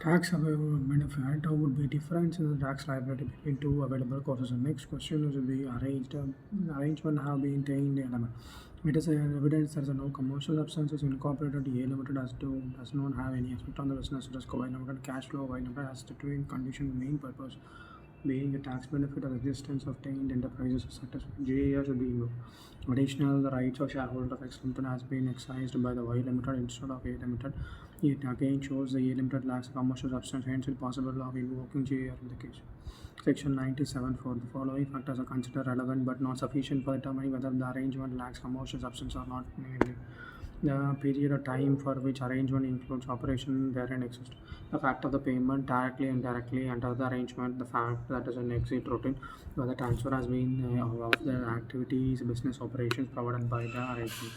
Tax available benefit would be difference in the tax liability between two available causes. The next question is the arrangement have been taken element. It is evidence there is no commercial substances incorporated. A limited does not have any effect on the business risk. Y limited cash flow. Y limited has to doing condition main purpose being a tax benefit of existence of tainted enterprises such as GAAR should be removed. Additional, the rights of shareholder of X Limited has been exercised by the Y Limited instead of A Limited. It again shows the A Limited lacks a commercial substance, hence it possible of invoking GAAR in the case. Section 97 for the following factors are considered relevant but not sufficient for determining whether the arrangement lacks commercial substance or not, namely the period of time for which arrangement includes operation therein exists. The fact of the payment directly and indirectly under the arrangement, the fact that is an exit routine where the transfer has been of the activities, business operations provided by the arrangement.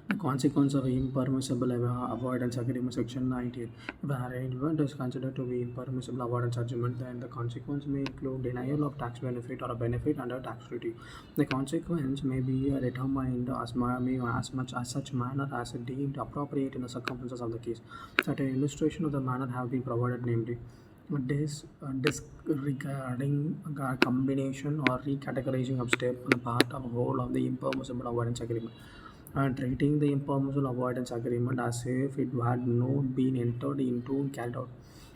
The consequence of impermissible avoidance agreement section 98. If an arrangement is considered to be impermissible avoidance agreement, then the consequence may include denial of tax benefit or a benefit under tax treaty. The consequence may be determined as much as such manner as deemed appropriate in the circumstances of the case. Certain illustration of the manner have been provided, namely disregarding a combination or recategorizing of step on the part of whole of the impermissible avoidance agreement and treating the impermissible avoidance agreement as if it had not been entered into and carried out.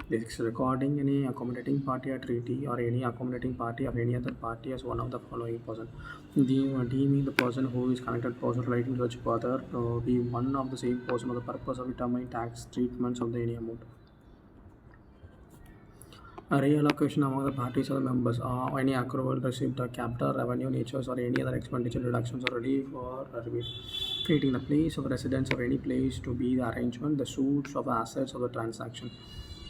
This recording any accommodating party or treaty or any accommodating party of any other party as one of the following person. Deeming the person who is connected person relating to such other to be one of the same person for the purpose of determining tax treatments of the any amount. A reallocation among the parties or the members, any accrual received, capital revenue natures, or any other expenditure reductions are ready for rebate. Creating the place of residence of any place to be the arrangement, the suits of the assets of the transaction.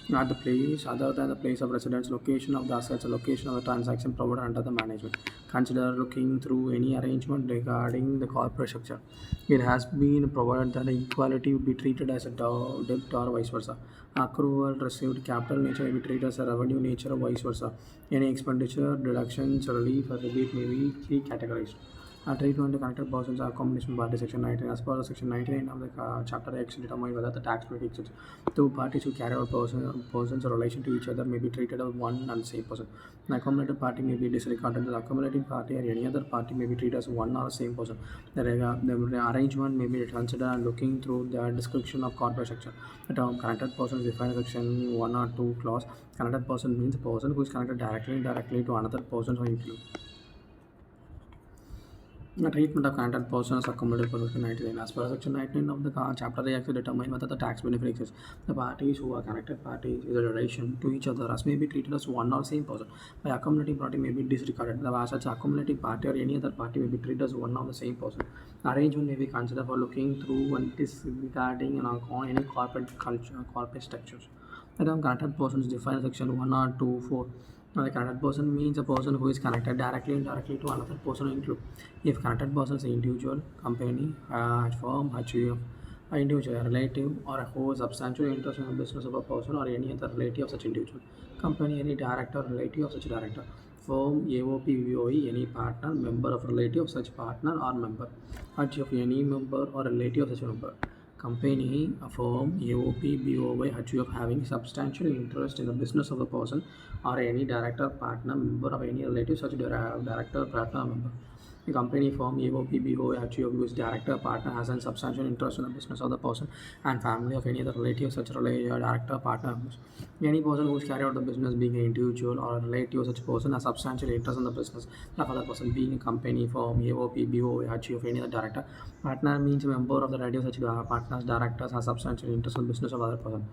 Not the place other than the place of residence, location of the assets, or location of the transaction provided under the management. Consider looking through any arrangement regarding the corporate structure. It has been provided that the equality would be treated as a debt or vice versa. Accrual received capital nature may be treated as a revenue nature or vice versa. Any expenditure, deductions, relief, or rebate may be recategorized. Treatment to connected persons are accommodation party section 19. As per section 99 of the chapter X determine whether the tax rate exists. Two parties who carry out persons in relation to each other may be treated as one and the same person. The accumulated party may be disregarded. The accumulating party or any other party may be treated as one or the same person. The arrangement may be considered and looking through the description of corporate structure. The term connected person is defined in section 1 or 2 clause. Connected person means a person who is connected directly and indirectly to another person or include. The treatment of connected persons accommodated for section 99. As per section 19 of the chapter, they actually determine whether the tax benefit exists. The parties who are connected parties in relation to each other as may be treated as one or same person. By accumulating party may be disregarded. The as such accumulating party or any other party may be treated as one of the same person. Arrangement may be considered for looking through and disregarding on any corporate culture, corporate structures. The term connected person is defined in section 1 or 2, 4. Now, the connected person means a person who is connected directly and indirectly to another person include. If connected person is an individual, company, firm, HUF, an individual, a relative, or a who has substantial interest in the business of a person or any other relative of such individual. Company, any director, relative of such director. Firm, AOP, VOE, any partner, member of relative of such partner or member. HUF, any member or relative of such member. Company, a firm, AOP, BOY, HUF having substantial interest in the business of the person or any director, partner, member of any relative such director, partner, member. The company, firm, AOP, BOY, HUF whose director, partner has a substantial interest in the business of the person and family of any other relative such director, partner, members. Any person who is carried out the business being an individual or a relative of such person has substantial interest in the business of other person being a company, firm, AOP, BOY, HUF, any other director. Partner means a member of the relative such partners, directors has substantial interest in the business of other person.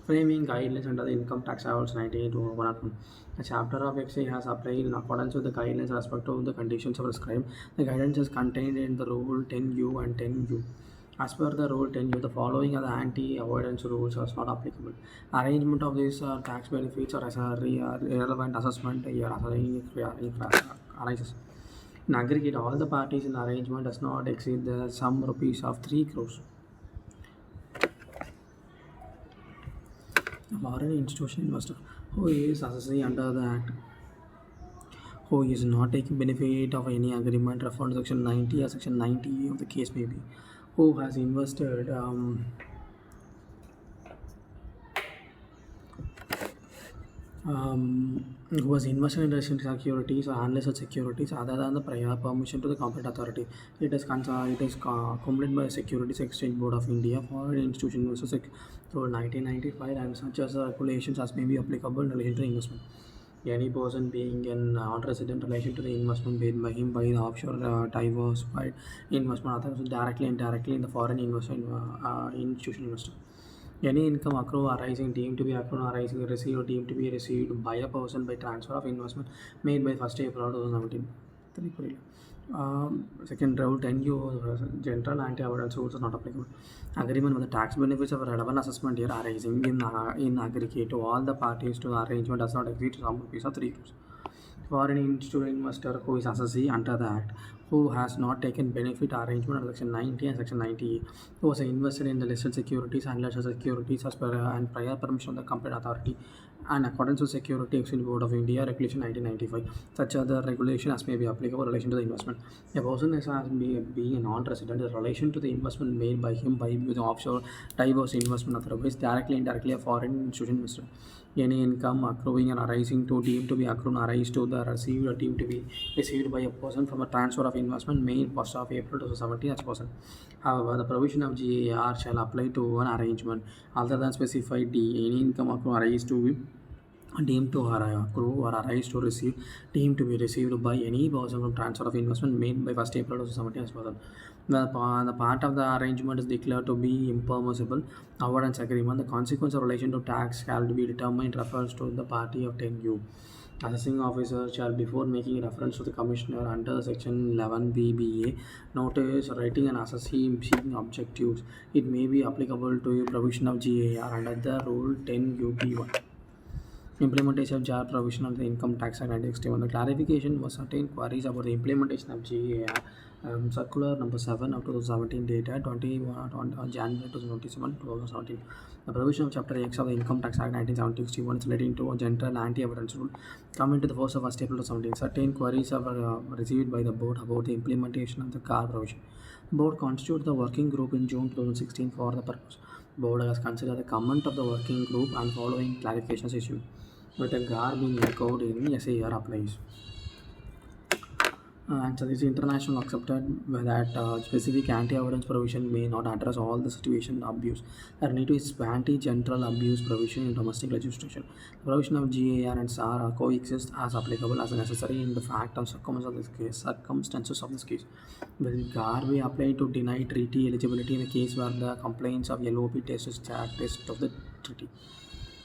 Framing guidelines under the income tax rules 98 to 101. A chapter of XA has applied in accordance with the guidelines respect to the conditions prescribed. The guidance is contained in the rule 10U and 10U. As per the rule 10U, the following are the anti-avoidance rules are not applicable. Arrangement of these tax benefits or as a irrelevant assessment arises. In aggregate, all the parties in arrangement does not exceed the sum rupees of 3 crores. A foreign institution investor who is assessee under the Act, who is not taking benefit of any agreement referred to section 90 or section 90 of the case may be, who has invested who was invested in resident securities or unlisted securities other than the prior permission to the competent authority. It is completed by Securities Exchange Board of India for institutional investors through 1995 and such as the regulations as may be applicable in relation to investment. Any person being in non-resident relation to the investment made by him by the offshore diversified investment others directly and indirectly in the foreign investment institutional investor. Any income accrue arising deemed to be accrued arising received or deemed to be received by a person by transfer of investment made by 1st April 2017. Second rule 10U general anti-avoidance rules are not applicable. Agreement with the tax benefits of a relevant assessment here arising in aggregate to all the parties to the arrangement does not exceed some rupees of 3 rupees. For an institutional investor who is assessee under the Act, who has not taken benefit arrangement under Section 90 and Section 90, who was invested in the listed securities and listed securities as per and prior permission of the competent authority and accordance with Security Exchange Board of India Regulation 1995. Such other regulation as may be applicable in relation to the investment. A person is as being a non-resident in relation to the investment made by him by the offshore diverse investment otherwise directly indirectly a foreign institution investor. Any income accruing and arising to deemed to be accrued arise to the received or deemed to be received by a person from a transfer of investment made 1st of April 2017 as person. However, the provision of GAR shall apply to an arrangement other than specified D. Any income accrued arise to be deemed to accrue or arise to receive deemed to be received by any person from transfer of investment made by 1st April 2017 as person. The part of the arrangement is declared to be impermissible avoidance agreement. The consequence of relation to tax shall be determined refers to the party of 10U. Assessing officer shall, before making reference to the commissioner under section 11 BBA, notice writing an assessee seeking objectives. It may be applicable to a provision of GAR under the rule 10 UP1. Implementation of GAAR provision of the Income Tax Act 1961. The clarification was certain queries about the implementation of GAR. Circular number 7 of 2017 dated 21 January 2017. The provision of Chapter X of the Income Tax Act 1961 is relating to a general anti-avoidance rule coming to the force of 1st April 2017. Certain queries are received by the board about the implementation of the GAAR provision. The board constituted the working group in June 2016 for the purpose. Board has considered the comment of the working group and following clarifications issued. With a GAAR being echoed in SAR applies. And so it's international accepted that specific anti-avoidance provision may not address all the situation of abuse. There need to be anti-general abuse provision in domestic legislation. The provision of GAR and SAR coexist as applicable as necessary in the fact and circumstances of this case. Will GAR be applied to deny treaty eligibility in the case where the complaints of LOP test is test of the treaty?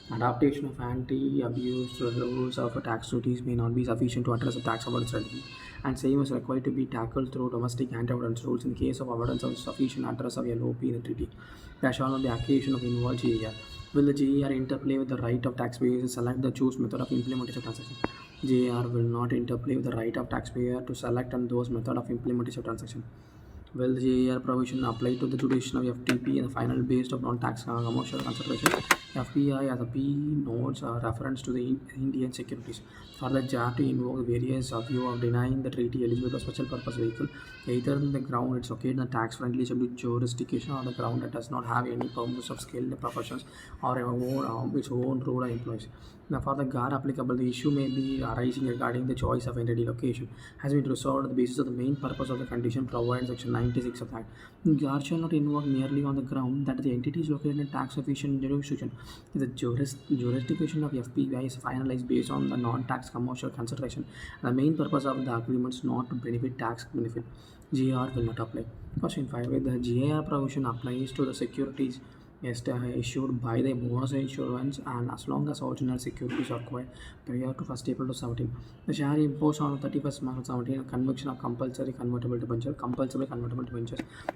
Adaptation of anti-abuse rules of tax duties may not be sufficient to address a tax avoidance strategy, and same is required to be tackled through domestic anti-avoidance rules in case of avoidance of sufficient address of LOP in the treaty. There shall not be accusation of involved GAR. Will the GAR interplay with the right of taxpayers to select the choose method of implementation of transaction? GAR will not interplay with the right of taxpayer to select and those method of implementation of transaction. Will the GAR provision apply to the jurisdiction of FTP and the final based of non-tax commercial consideration? FPI as a P notes a reference to the Indian securities. For the JAR to invoke various view of denying the treaty eligible for special purpose vehicle, either on the ground it's okay in the tax-friendly jurisdiction or the ground that does not have any purpose of skilled professions or its own rule of employees. Now, for the GAR applicable, the issue may be arising regarding the choice of entity location has been resolved on the basis of the main purpose of the condition provided in Section 96 of that. GAR shall not invoke merely on the ground that the entity is located in tax-efficient jurisdiction. If the jurisdiction of FPI is finalized based on the non-tax commercial consideration, the main purpose of the agreement is not to benefit tax benefit, GAR will not apply. Question 5. If the GAR provision applies to the securities issued by the bonus insurance and as long as original securities are acquired prior to 1st April 2017. The share imposed on 31st March 2017 a conviction of compulsory convertible debentures,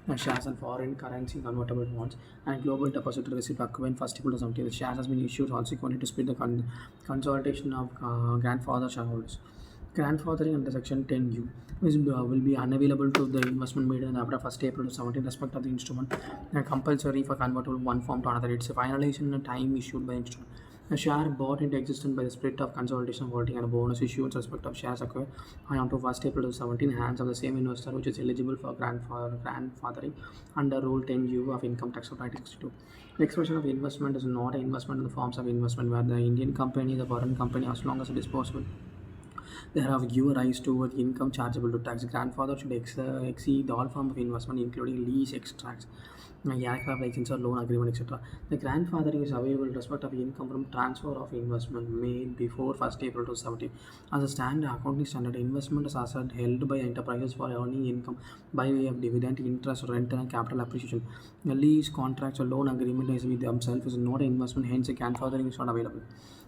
and shares and foreign currency convertible bonds and global depository receipt acquired 1st April 2017. The shares has been issued consequently to split the consolidation of grandfather shareholders. Grandfathering under Section 10U will be unavailable to the investment made after 1st April 2017 respect of the instrument and compulsory for convertible one form to another. It's a finalization time issued by instrument. A share bought into existence by the split of consolidation voting and a bonus issue in respect of shares acquired on to 1st April 2017 hands of the same investor which is eligible for grandfathering under Rule 10U of Income Tax of 1962. The expression of investment is not an investment in the forms of investment where the Indian company, the foreign company, as long as it is possible, thereof give rise to income chargeable to tax. Grandfather should exceed all form of investment, including lease, extracts, aircraft license or loan agreement, etc. The grandfathering is available in respect of income from transfer of investment made before 1st April 2017. As a standard accounting standard, investment is asset held by enterprises for earning income by way of dividend, interest, rent, and capital appreciation. The lease, contracts, or loan agreement is with themselves is not an investment, hence a grandfathering is not available.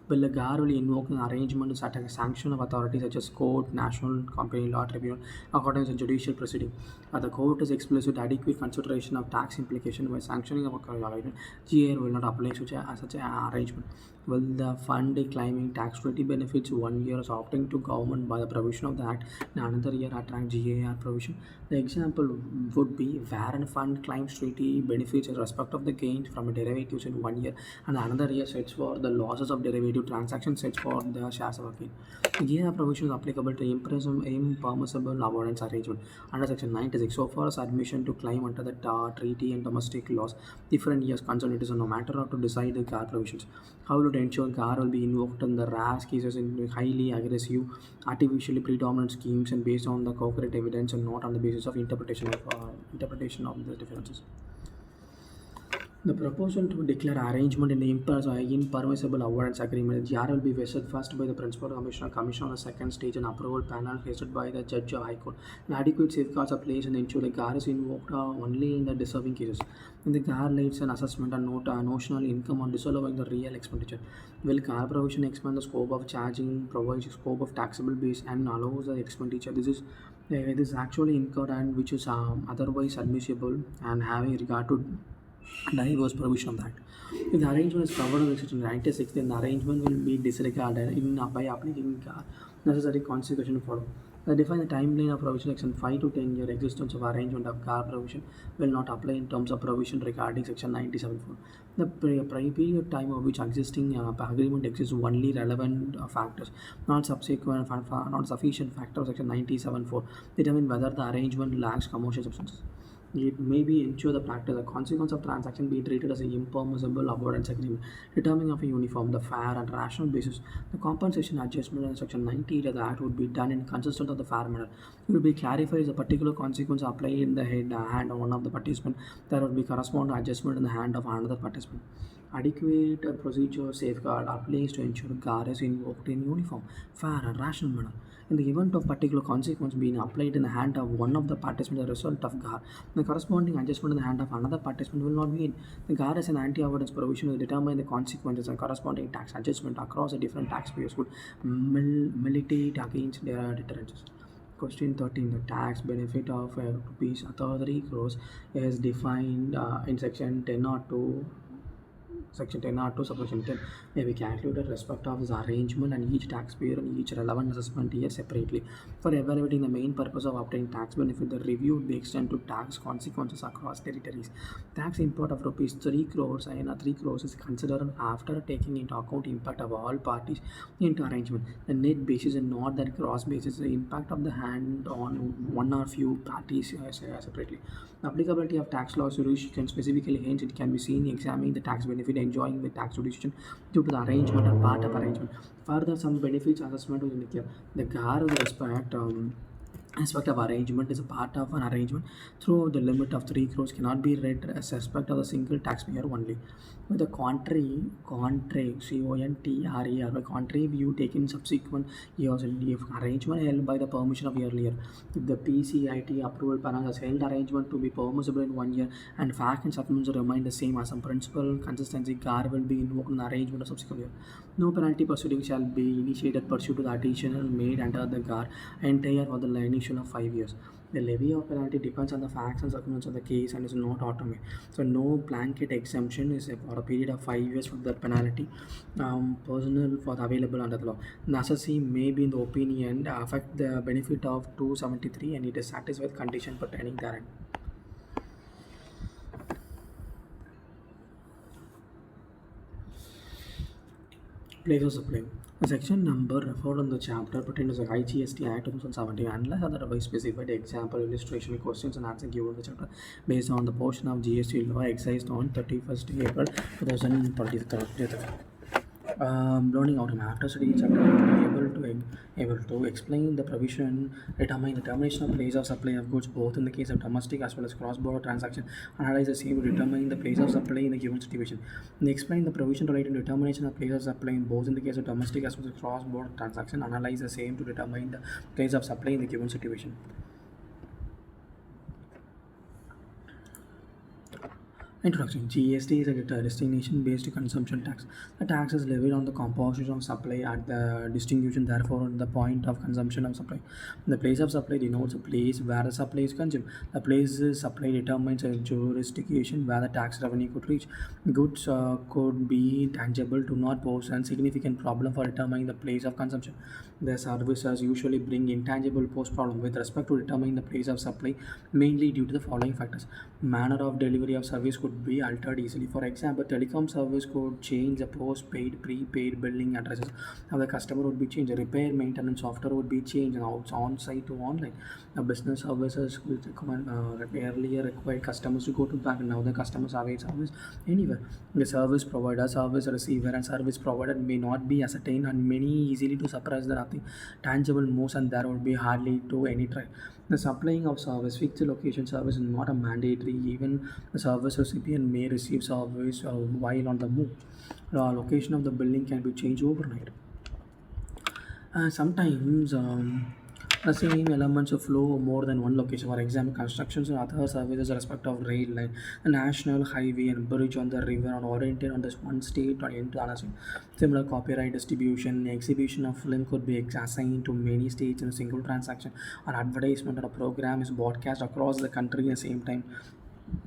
Will the GAAR will invoke an arrangement to set a sanction of authorities such as court, national company law tribunal, according to judicial proceeding. The court is explicit adequate consideration of tax implication by sanctioning of a arrangement. GAAR will not apply such an arrangement. Will the fund claiming tax treaty benefits 1 year is opting to government by the provision of the act and another year attract GAAR provision? The example would be where a fund claims treaty benefits in respect of the gains from derivatives in 1 year and another year sets for the losses of derivative transaction sets for the shares of a gain. The GAAR provision is applicable to impermissible avoidance arrangement under Section 96. So far as admission to claim under the treaty and domestic laws, different years concerned, it is no matter how to decide the GAAR provisions. How to ensure GAAR will be invoked in the rare cases in highly aggressive, artificially predominant schemes and based on the concrete evidence and not on the basis of interpretation of the differences. The proposal to declare arrangement in the impermissible avoidance agreement GAAR will be vested first by the Principal Commissioner on the second stage and approval panel headed by the Judge of High Court. The adequate safeguards are placed and ensure the GAAR is invoked only in the deserving cases. In the GAAR leads an assessment and notional income on disallowing the real expenditure. Will GAAR provision expand the scope of charging, provides scope of taxable base and allows the expenditure? This is actually incurred and which is otherwise admissible and having regard to diverse provision of that. If the arrangement is covered under Section 96, then the arrangement will be disregarded by applying necessary consequences to follow. Define the timeline of provision Section 5 to 10 year existence of arrangement of GAAR provision will not apply in terms of provision regarding Section 97.4. The period time of which existing agreement exists only relevant factors, not subsequent, not sufficient factor of Section 97.4 determine whether the arrangement lacks commercial substance. It may be ensure the practice, the consequence of transaction be treated as an impermissible avoidance agreement, determining of a uniform, the fair and rational basis. The compensation adjustment in Section 98 of the Act would be done in consistent of the fair manner. It will be clarified as a particular consequence applied in the hand of one of the participants. There would be corresponding adjustment in the hand of another participant. Adequate procedure safeguard are placed to ensure GAAR is invoked in uniform, fair and rational manner. In the event of particular consequence being applied in the hand of one of the participants as a result of GAAR, the corresponding adjustment in the hand of another participant will not be in. The GAAR as an anti-avoidance provision will determine the consequences and corresponding tax adjustment across the different taxpayers would militate against their deterrences. Question 13. The tax benefit of rupees 33 crores is defined in Section 1002. Section 10 subsection 10 may be calculated respect of this arrangement and each taxpayer and each relevant assessment year separately. For evaluating the main purpose of obtaining tax benefit, the review would be extended to tax consequences across territories. Tax import of rupees 3 crores and 3 crores is considered after taking into account impact of all parties into arrangement. The net basis and not that gross basis, the impact of the hand on one or few parties separately. The applicability of tax laws jurisdiction specifically, hence it can be seen examining the tax benefit enjoying the tax jurisdiction due to the arrangement or part of arrangement. Further, some benefits assessment was indicated. The GAAR with aspect of arrangement is a part of an arrangement through the limit of 3 crores cannot be read as aspect of a single taxpayer only. With the contrary CONTRARER, by contrary view taken subsequent years if arrangement held by the permission of earlier. If the PCIT approval panel has held arrangement to be permissible in 1 year and fact and supplements remain the same as some principle consistency, GAAR will be invoked in the arrangement of subsequent year. No penalty proceedings shall be initiated pursuant to the additional made under the GAAR entire for the initial of 5 years. The levy of penalty depends on the facts and circumstances of the case and is not automatic. So no blanket exemption is for a period of 5 years for the penalty personal for the available under the law. Necessity may be in the opinion affect the benefit of 273 and it is satisfied with condition pertaining therein. Place of supply. The section number referred in the chapter pertains to the IGST Act 2017 unless otherwise specified. Example, illustration, questions and answers given in the chapter based on the portion of GST law excised on 31st April 2023. Learning outcome after studying chapter will be able to explain the provision, determine the termination of place of supply of goods both in the case of domestic as well as cross-border transaction, analyze the same, determine the place of supply in the given situation. They explain the provision related to determination of place of supply in both in the case of domestic as well as cross-border transaction, analyze the same to determine the place of supply in the given situation. Introduction. GST is a destination-based consumption tax. The tax is levied on the composition of supply at the distribution, therefore, at the point of consumption of supply. The place of supply denotes a place where the supply is consumed. The place of supply determines a jurisdiction where the tax revenue could reach. Goods could be tangible, do not pose a significant problem for determining the place of consumption. The services usually bring intangible post problem with respect to determining the place of supply, mainly due to the following factors. Manner of delivery of service could be altered easily. For example, telecom service could change the postpaid, prepaid billing addresses of the customer would be changed. Repair, maintenance software would be changed and on-site to online. The business services which earlier required customers to go to bank, now the customers avail service anywhere. The service provider, service receiver, and service provider may not be ascertained and many easily to suppress the nothing tangible moves, and there would be hardly to any try. The supplying of service, fixed location service is not a mandatory. Even the service recipient may receive service while on the move. The location of the building can be changed overnight. Sometimes the same elements of flow more than one location. For example, constructions and other services respect of rail line, a national highway and bridge on the river are oriented on this one state or into another state. Similar copyright distribution, exhibition of film could be assigned to many states in a single transaction. An advertisement or a program is broadcast across the country at the same time.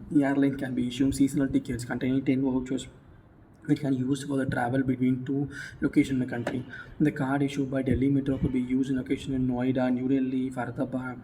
The airline can be issued seasonal tickets containing 10 vouchers which can be used for the travel between two locations in the country. The card issued by Delhi Metro could be used in location in Noida, New Delhi, Faridabad,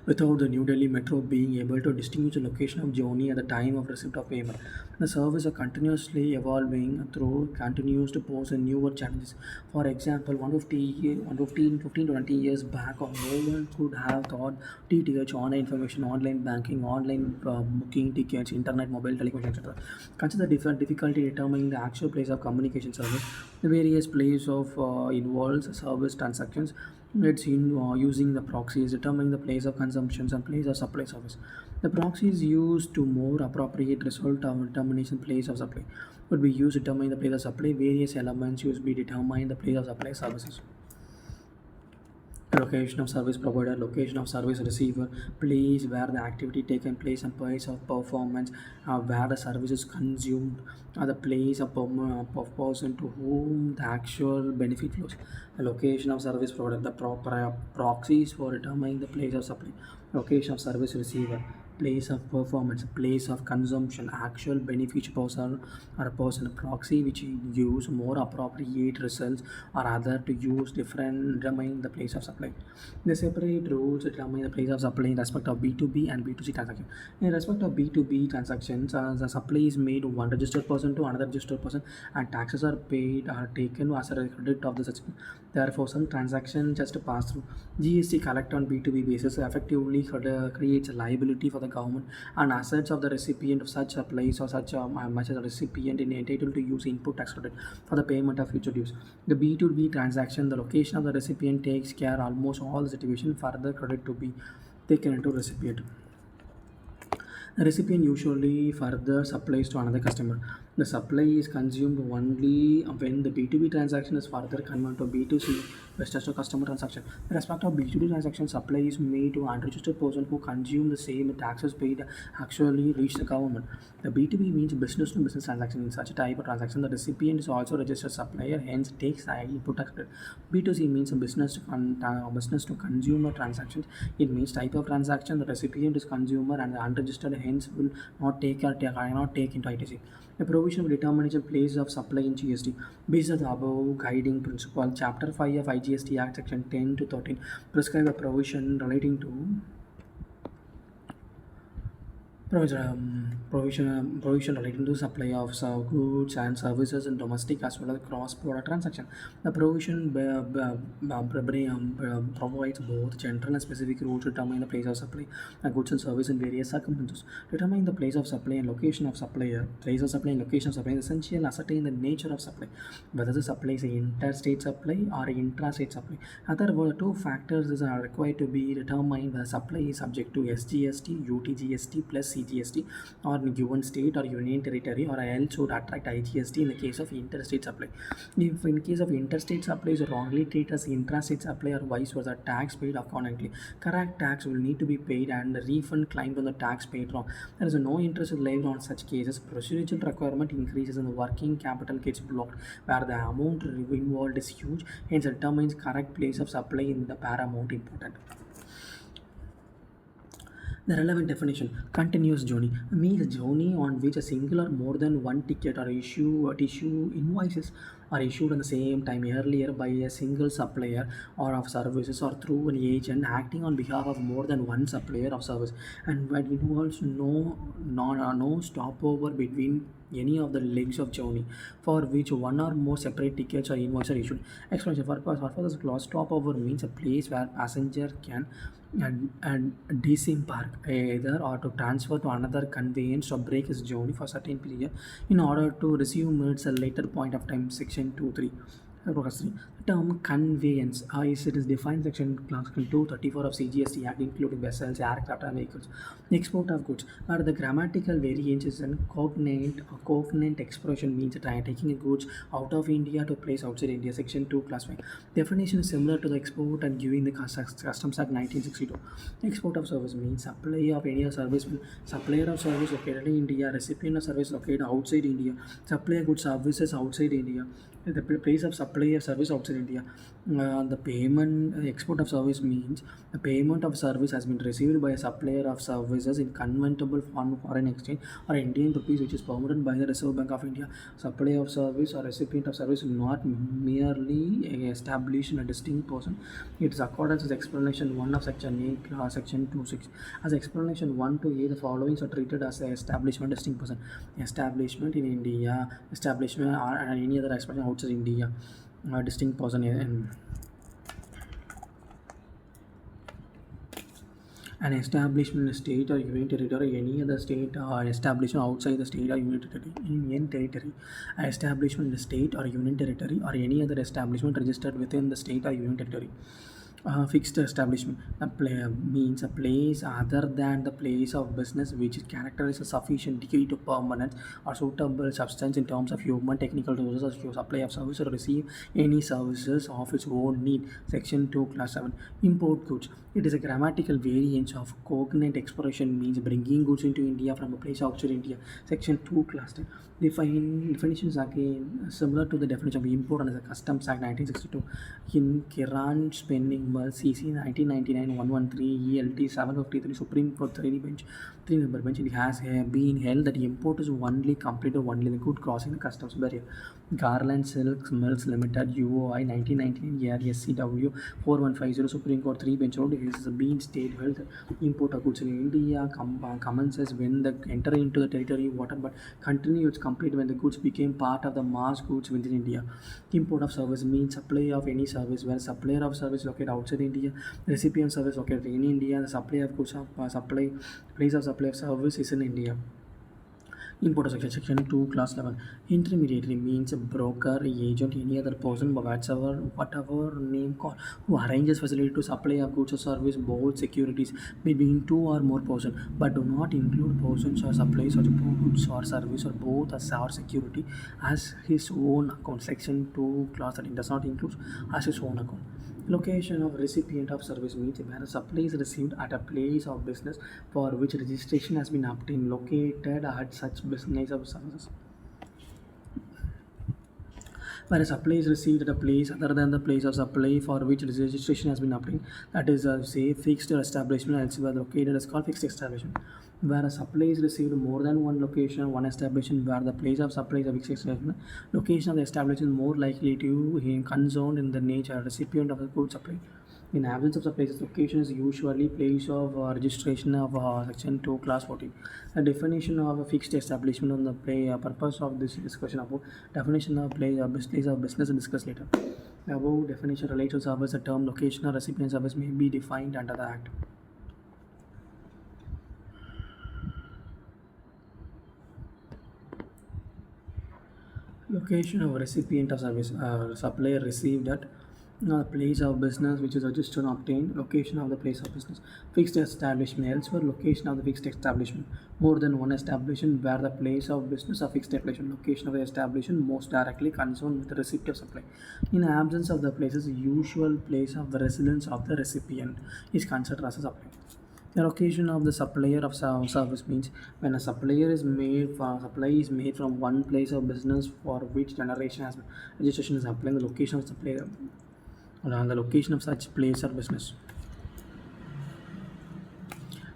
without the New Delhi Metro being able to distinguish the location of journey at the time of receipt of payment. The service are continuously evolving through continues to pose a newer challenges. For example, 15 to 20 years back, no one could have thought DTH, online information, online banking, online booking tickets, internet, mobile telecommunication, etc. Consider different difficulty determining the actual place of communication service. The various place of involves service transactions. It's in using the proxies, determining the place of consumptions and place of supply service. The proxy is used to more appropriate result of determination place of supply. Would be used to determine the place of supply. Various elements used to be determine the place of supply services. Location of service provider, location of service receiver, place where the activity taken place, and place of performance, where the service is consumed, the place of person to whom the actual benefit flows. The location of service provider, the proper proxies for determining the place of supply, location of service receiver, place of performance, place of consumption, actual benefit person or a person proxy which use more appropriate results or other to use different determine the place of supply. The separate rules determine the place of supply in respect of B2B and B2C transaction. In respect of B2B transactions, the supply is made to one registered person to another registered person and taxes are paid are taken as a credit of the such. Therefore, some transactions just pass through. GST collect on B2B basis effectively creates a liability for the government and assets of the recipient of such supplies or such much as a recipient is entitled to use input tax credit for the payment of future dues. The B2B transaction, the location of the recipient takes care almost all the situation further credit to be taken into recipient. The recipient usually further supplies to another customer. The supply is consumed only when the B2B transaction is further converted to B2C, business to customer transaction. In respect of B2B transaction, supply is made to unregistered person who consume the same taxes paid actually reach the government. The B2B means business to business transaction. In such a type of transaction, the recipient is also registered supplier, hence takes input tax credit. B2C means a business to consumer transactions. It means type of transaction the recipient is consumer and the unregistered hence will not take or cannot take into ITC. The provision of determination place of supply in GST. Based on the above guiding principle, Chapter 5 of IGST Act Section 10 to 13 prescribe a provision Provision relating to supply of goods and services in domestic as well as cross-border transaction. The provision provides both general and specific rules to determine the place of supply of goods and service in various circumstances. Determine the place of supply and location of supplier. Place of supply and location of supply is essential. Ascertain the nature of supply, whether the supply is interstate supply or intrastate supply. Other two factors are required to be determined whether supply is subject to SGST, UTGST plus CGST or in given state or union territory, or else would attract IGST in the case of interstate supply. If in case of interstate supply is wrongly treated as intrastate supply or vice versa, tax paid accordingly. Correct tax will need to be paid and the refund claimed on the tax paid wrong. There is no interest liable on such cases. Procedural requirement increases and the working capital gets blocked where the amount involved is huge, hence determines correct place of supply in the paramount important. The relevant definition: continuous journey means a journey on which a single or more than one ticket or issue invoices are issued at the same time earlier by a single supplier or of services or through an agent acting on behalf of more than one supplier of service, and it involves no stopover between any of the legs of journey for which one or more separate tickets or invoices are issued. Explanation: for this clause, stopover means a place where passenger can and disembark either or to transfer to another conveyance or break his journey for a certain period in order to resume at a later point of time. Section 2.3. The term conveyance it is defined section class 234 of CGST Act, including vessels, aircraft, and vehicles. Export of goods, where the grammatical variance is an cognate expression means taking goods out of India to place outside India. Section 2 class 5. Definition is similar to the export and giving the Customs Act 1962. Export of service means supply of any service, supplier of service located in India, recipient of service located outside India, supplier goods services outside India, the place of supply of service outside India. The payment export of service means the payment of service has been received by a supplier of services in convertible form of foreign exchange or Indian rupees, which is permitted by the Reserve Bank of India. Supplier of service or recipient of service will not merely establish a distinct person. It is accordance with explanation 1 of section 8, section 2.6. As explanation 1 to A, the following are treated as the establishment distinct person: establishment in India, establishment or any other expression outside India, distinct person. An establishment in a state or union territory or any other state or establishment outside the state or union territory. An establishment in a state or union territory or any other establishment registered within the state or union territory. Fixed establishment means a place other than the place of business which characterizes a sufficient degree to permanence or suitable substance in terms of human technical resources to supply of service or receive any services of its own need. Section 2 class 7. Import goods. It is a grammatical variance of cognate expression means bringing goods into India from a place outside India. Section 2 class 10. Definitions again similar to the definition of import under the Customs Act 1962. In Kiran Spending CC 1999 113 ELT 753 Supreme Court 3-member bench, it has been held that import is only completed only the good crossing the customs barrier. Garland Silks Mills Limited UOI 1999 year SCW 4150 Supreme Court 3 bench road has been state held import of goods in India commences when the enter into the territory water but continues complete when the goods became part of the mass goods within India. Import of service means supply of any service where supplier of service located outside India, recipient service located in India, the supply of goods of place of supply of service is in India. Import of section 2 class 11. Intermediary means a broker, agent, any other person whatever name call who arranges facility to supply of goods or service, both securities between two or more persons, but do not include persons or supplies or goods or service or both as or security as his own account. Section 2 class 13 does not include as his own account. Location of recipient of service means where a supply is received at a place of business for which registration has been obtained located at such business of services. Where a supply is received at a place other than the place of supply for which registration has been obtained, that is say fixed establishment, elsewhere located is called fixed establishment. Where a supply is received more than one location, one establishment where the place of supply is a fixed establishment, location of the establishment is more likely to be concerned in the nature recipient of the good supply. In absence of the places, location is usually place of registration of section 2 class 14. The definition of a fixed establishment on the play purpose of this discussion about definition of place of business and discuss later. The above definition relates to service. The term location or recipient service may be defined under the act. Location of recipient of service. Supplier received at place of business which is registered and obtained. Location of the place of business. Fixed establishment. Elsewhere, location of the fixed establishment. More than one establishment where the place of business or fixed establishment. Location of the establishment most directly concerned with the receipt of supply. In absence of the places, usual place of the residence of the recipient is considered as a supply. The location of the supplier of service means when a supplier is made for supply is made from one place of business for which generation has registration is applying the location of supplier on the location of such place or business.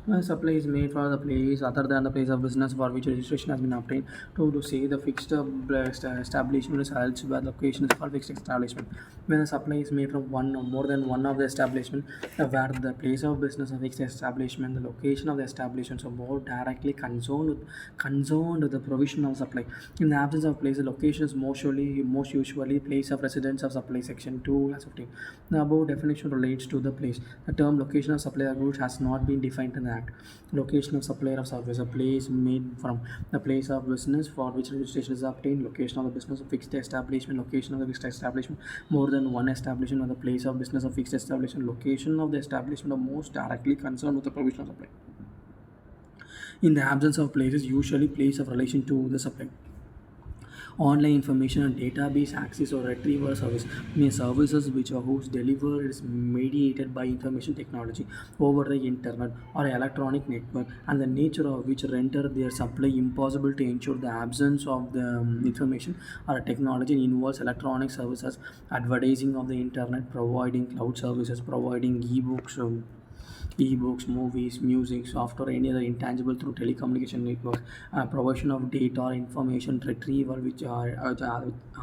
When supply is made for the place other than the place of business for which registration has been obtained, to say the fixed establishment is elsewhere, the location is called fixed establishment. When the supply is made from one or more than one of the establishment, where the place of business of fixed establishment, the location of the establishment are more directly concerned with the provision of supply. In the absence of place, the location is most usually place of residence of supply. Section 2 as 15. The above definition relates to the place. The term location of supplier goods has not been defined in the Act. Location of supplier of service, a place made from the place of business for which registration is obtained. Location of the business of fixed establishment. Location of the fixed establishment. More than one establishment of the place of business of fixed establishment. Location of the establishment are most directly concerned with the provision of supply. In the absence of places, usually place of relation to the supply. Online information and database access or retrieval service means services which are whose delivery is mediated by information technology over the internet or electronic network, and the nature of which render their supply impossible to ensure the absence of the information or technology involves electronic services, advertising of the internet, providing cloud services, providing ebooks, movies, music, software, any other intangible through telecommunication networks, provision of data or information retrieval, which are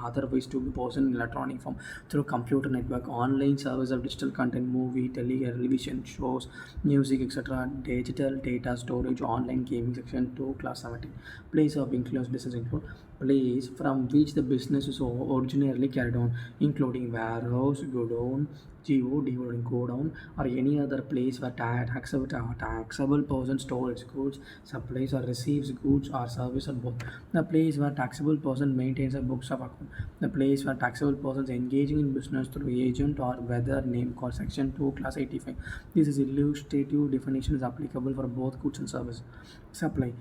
otherwise to be posted in electronic form through computer network, online service of digital content, movie, television shows, music, etc., digital data storage, online gaming. Section 2, class 17. Place of includes business include place from which the business is originally carried on, including warehouse, godown, go down, or any other place where taxable person stores goods, supplies or receives goods or service or both. The place where taxable person maintains a books of account. The place where taxable persons engaging in business through agent or whether name called section 2 class 85. This is illustrative definition is applicable for both goods and services. Supply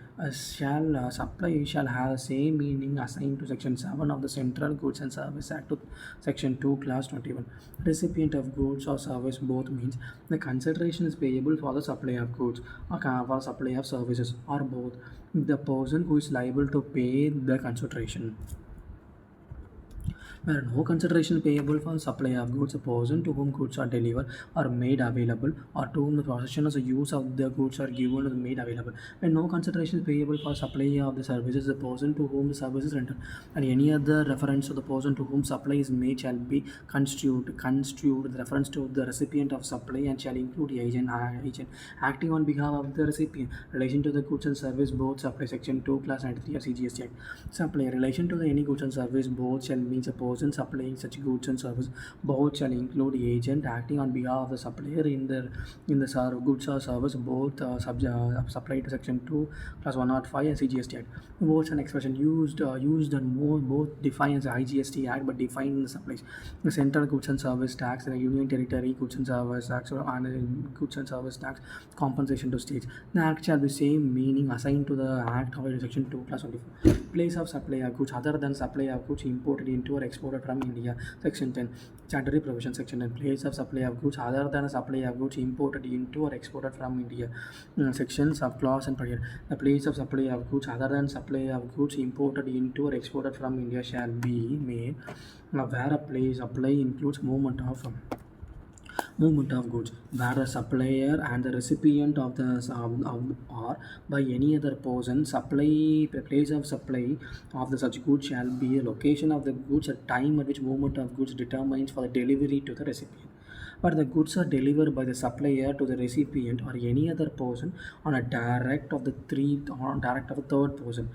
supply shall have the same meaning assigned to section 7 of the Central Goods and Service Act to section 2 class 21. Recipient of goods or service both means the consideration is payable for the supply of goods or for supply of services, or both the person who is liable to pay the consideration. Where no consideration payable for supply of goods, a person to whom goods are delivered or made available, or to whom the possession or the use of the goods are given or made available. When no consideration is payable for supply of the services, the person to whom the service is rendered, and any other reference to the person to whom supply is made shall be construed with reference to the recipient of supply and shall include agent acting on behalf of the recipient. Relation to the goods and service both supply section 2 class 93 of CGST Act. Supply relation to the any goods and service both shall mean a person supplying such goods and service. Both shall include agent acting on behalf of the supplier in the goods or service both supplied to section 2 plus 105 and CGST Act. Words and expression used and more both defined as the IGST Act but defined in the supplies. The central goods and service tax, the union territory goods and service tax, or goods and service tax compensation to states. The act shall be same meaning assigned to the act of section 2 plus 24. Place of supply of goods other than supply of goods imported into or exported from India. Section 10. Statutory provision. Section 10. Place of supply of goods other than supply of goods imported into or exported from India. Sections of clause and period. The place of supply of goods other than supply of goods imported into or exported from India shall be made where a place supply includes movement of goods, where the supplier and the recipient of the or by any other person supply place of supply of the such goods shall be a location of the goods at time at which movement of goods determines for the delivery to the recipient. but the goods are delivered by the supplier to the recipient or any other person on a direct of the three or direct of a third person,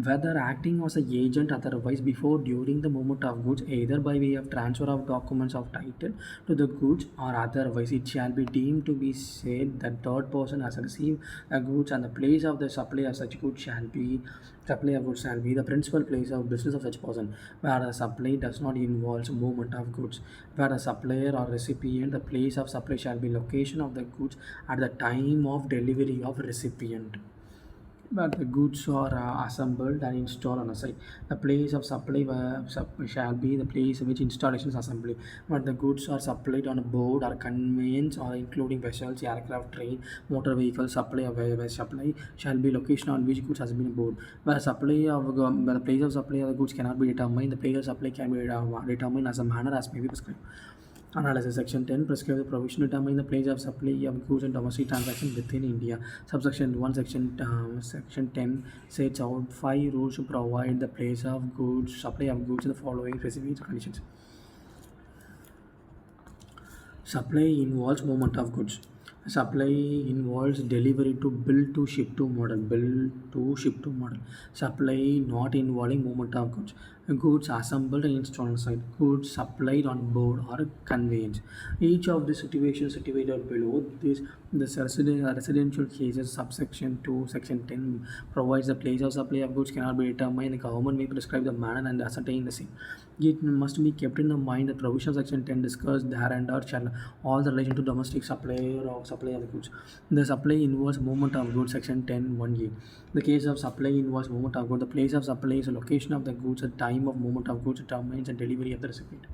whether acting as an agent otherwise before during the movement of goods, either by way of transfer of documents of title to the goods or otherwise, it shall be deemed to be said that third person has received the goods, and the place of the supply of such goods shall be the principal place of business of such person, where the supply does not involve movement of goods, where the supplier or recipient, the place of supply shall be location of the goods at the time of delivery of recipient, where the goods are assembled and installed on a site. The place of supply shall be the place in which installation is assembly. Where the goods are supplied on a board or conveyance or including vessels, aircraft, train, motor vehicle, where supply shall be location on which goods has been board. Where the place of supply of the goods cannot be determined, the place of supply can be determined as a manner as may be prescribed. Analysis Section 10 prescribes the provision determining the place of supply of goods and domestic transactions within India. Subsection 1, Section 10 sets out 5 rules to provide the place of goods, supply of goods in the following specific conditions. Supply involves movement of goods. Supply involves delivery to build to ship to model. Build to ship to model. Supply not involving movement of goods. Goods assembled and installed on site. Goods supplied on board or conveyance. Each of the situations situated below this residential cases subsection 2 section 10 provides the place of supply of goods cannot be determined. The government may prescribe the manner and ascertain the same. It must be kept in the mind that provision of section 10 discussed thereunder shall all the relation to domestic supply or supply of the goods. The supply involves movement of goods, section 10 1a. The case of supply involves movement of goods. The place of supply is the location of the goods at time of movement of goods determines the delivery of the recipient.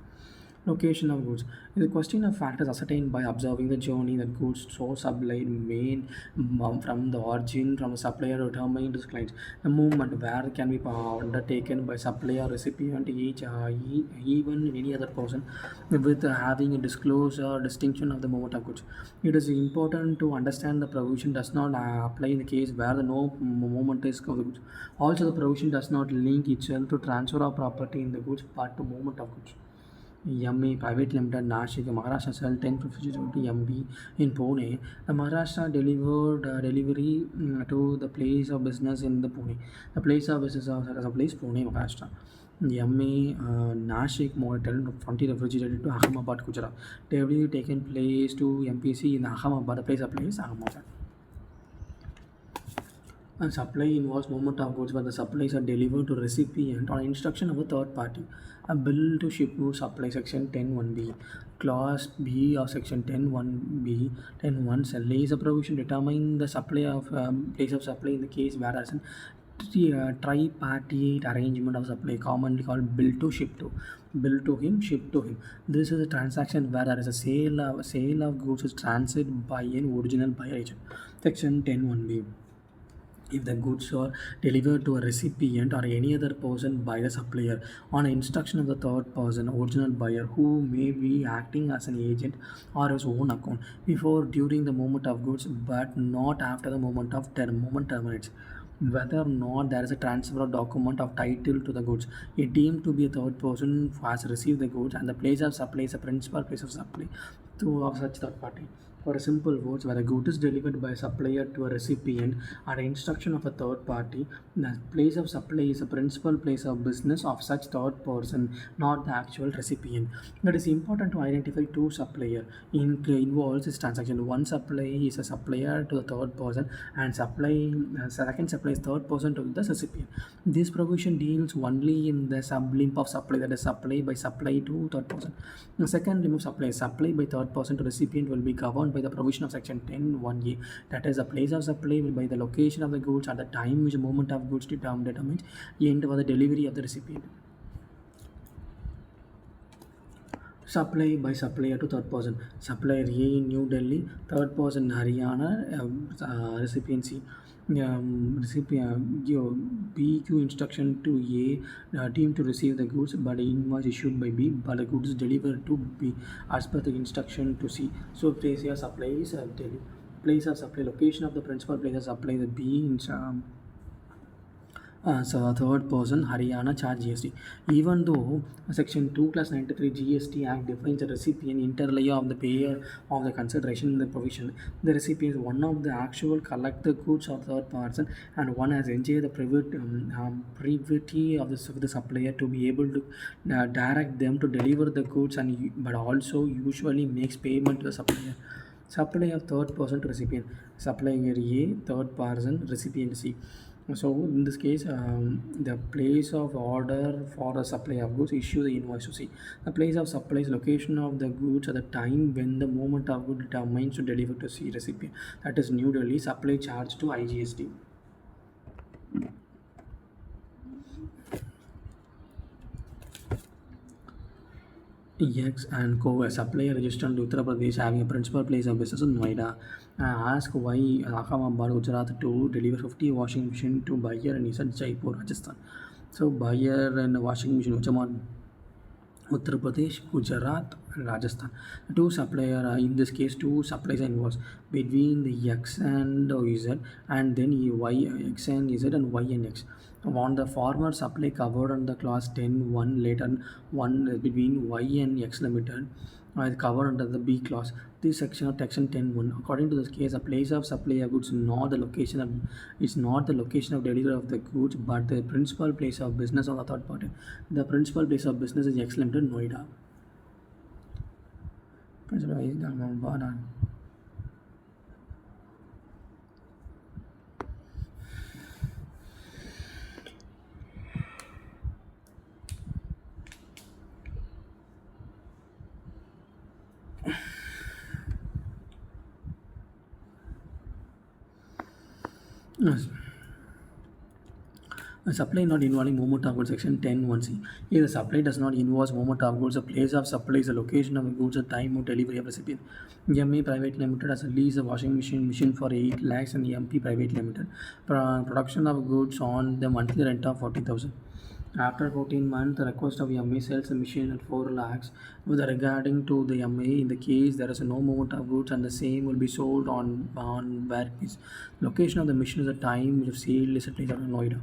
Location of goods is a question of factors ascertained by observing the journey that goods so supplied made from the origin from the supplier to determine to the client. The movement where can be undertaken by supplier recipient even any other person with having a disclosure or distinction of the movement of goods. It is important to understand the provision does not apply in the case where the no movement is of the goods. Also, the provision does not link itself to transfer of property in the goods but to movement of goods. ME Private Limited, Nashik, Maharashtra sell 1052 MB in Pune. The Maharashtra delivered delivery to the place of business in the Pune. The place of business as a place Pune, Maharashtra. ME Nashik model 20 refrigerated to Ahmedabad, Gujarat. Delivery taken place to MPC in Ahmedabad. The place of place Ahmedabad. And supply involves movement of goods where the supplies are delivered to recipient on instruction of a third party. A bill to ship to supply section 10(1)(b). Clause B of section 10(1)(b) 10(1) lays a provision determining the supply of place of supply in the case whereas tripartite arrangement of supply commonly called bill to ship to. Bill to him, ship to him. This is a transaction where there is a sale of goods is transit by an original buyer agent. Section 10(1)(b). If the goods are delivered to a recipient or any other person by the supplier on instruction of the third person, original buyer, who may be acting as an agent or his own account before during the movement of goods but not after the moment terminates, whether or not there is a transfer of document of title to the goods, it deemed to be a third person who has received the goods, and the place of supply is a principal place of supply to of such third party. For a simple words, where a good is delivered by a supplier to a recipient at the instruction of a third party, the place of supply is a principal place of business of such third person, not the actual recipient. It is important to identify two supplier involves this transaction. One supplier is a supplier to the third person, and second supplier is third person to the recipient. This provision deals only in the sublimp of supply, that is supply by supply to third person. The second limb of supply by third person to recipient will be governed by the provision of section 10(1)(a), that is the place of supply will by the location of the goods at the time which the movement of goods determines end of the delivery of the recipient. Supply by supplier to third person. Supplier A in New Delhi, third person Haryana, recipient C. Recipient BQ instruction to A team to receive the goods, but invoice issued by B, but the goods delivered to B as per the instruction to C. So place of supply is place of supply, location of the principal place of supply, the B in So a third person, Haryana charge GST. Even though Section 2 Class 93 GST Act defines the recipient inter alia of the payer of the consideration in the provision, the recipient is one of the actual collect the goods of third person and one has enjoyed the privity of the supplier to be able to direct them to deliver the goods and but also usually makes payment to the supplier. Supply of third person to recipient. Supplier A, third person, recipient C. So in this case, the place of order for the supply of goods issue the invoice to C. The place of supply is location of the goods at the time when the moment of good determines to deliver to C recipient. That is New Delhi supply charge to IGST. Yes, and Co. A supplier registered in Uttar Pradesh having a principal place of business in Noida. Ask why Ahmedabad, Gujarat to deliver 50 washing machine to buyer and he said Jaipur, Rajasthan. So buyer and washing machine, which one? Uttar Pradesh, Gujarat, and Rajasthan. Two supplier, in this case, two suppliers involved between the X and Z, and then Y, X and Z, and Y and X. On the former supply covered under clause 10(1), later one between Y and X limited covered under the B clause. This section of section 10(1). According to this case, a place of supply of goods is not the location of delivery of the goods, but the principal place of business of the third party. The principal place of business is X Limited, Noida. Principal is Dharmabad. Yes. A supply not involving movement of goods, section 10(1)(c). If the supply does not involve movement of goods, the place of supply is the location of the goods at time of delivery of recipient. MA Private Limited has a lease a washing machine for 8 lakhs and MP Private Limited. Production of goods on the monthly rent of 40,000. After 14 months, the request of MA sells the machine at 4 lakhs. With regarding to the MA, in the case there is no movement of goods and the same will be sold on where is location of the machine is the time of sale is at place of Noida.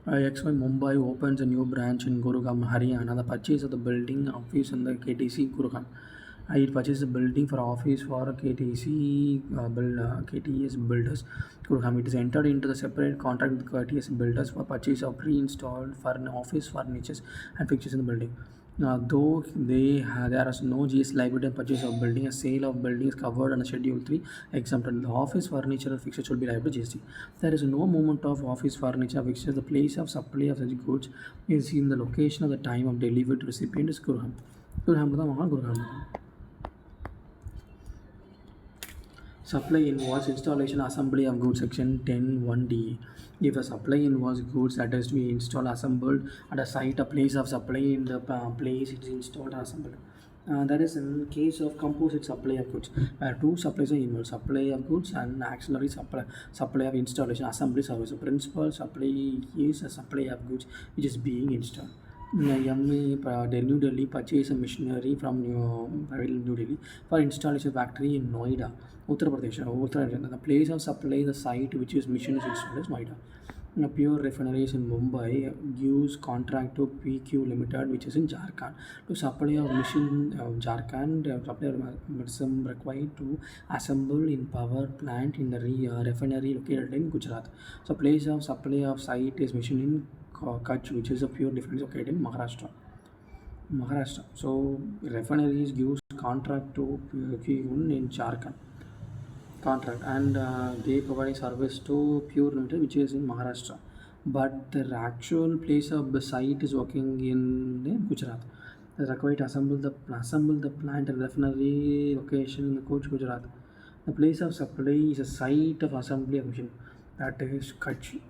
XY Mumbai opens a new branch in Gurugram, Haryana. The purchase of the building office in the KTC Gurugram. It purchased a building for office for KTS Builders. Gurugram. It is entered into the separate contract with KTS Builders for purchase of pre-installed office furnitures and fixtures in the building. Though there is no GS liability and purchase of building, a sale of building is covered under Schedule 3 exempted. The office furniture and fixtures should be liable to GST. There is no movement of office furniture fixtures. The place of supply of such goods is in the location of the time of delivery to recipient is Gurham. Gurham. Supply involves installation assembly of goods section 10(1)(d). If a supply involves goods that is to be installed assembled at a site, a place of supply in the place it is installed and assembled. That is in case of composite supply of goods, where two supplies are involved: supply of goods and auxiliary supply of installation assembly service. The principal supply is a supply of goods which is being installed. New Delhi purchase a machinery from New Delhi for installation factory in Noida, Uttar Pradesh. The place of supply, the site which is machine is installed is Noida. Pure Refineries in Mumbai gives contract to PQ Limited, which is in Jharkhand, to supply a machine. Jharkhand supply some required to assemble in power plant in the refinery located in Gujarat. So place of supply of site is machine in Kutch, which is a pure difference located in Maharashtra. So refineries gives contract to PQ in Jharkhand contract and they provide service to Pure Limited, which is in Maharashtra. But the actual place of the site is working in Gujarat. They required to assemble the plant and refinery location in the Koch, Gujarat. The place of supply is a site of assembly of machine, that is Kutch.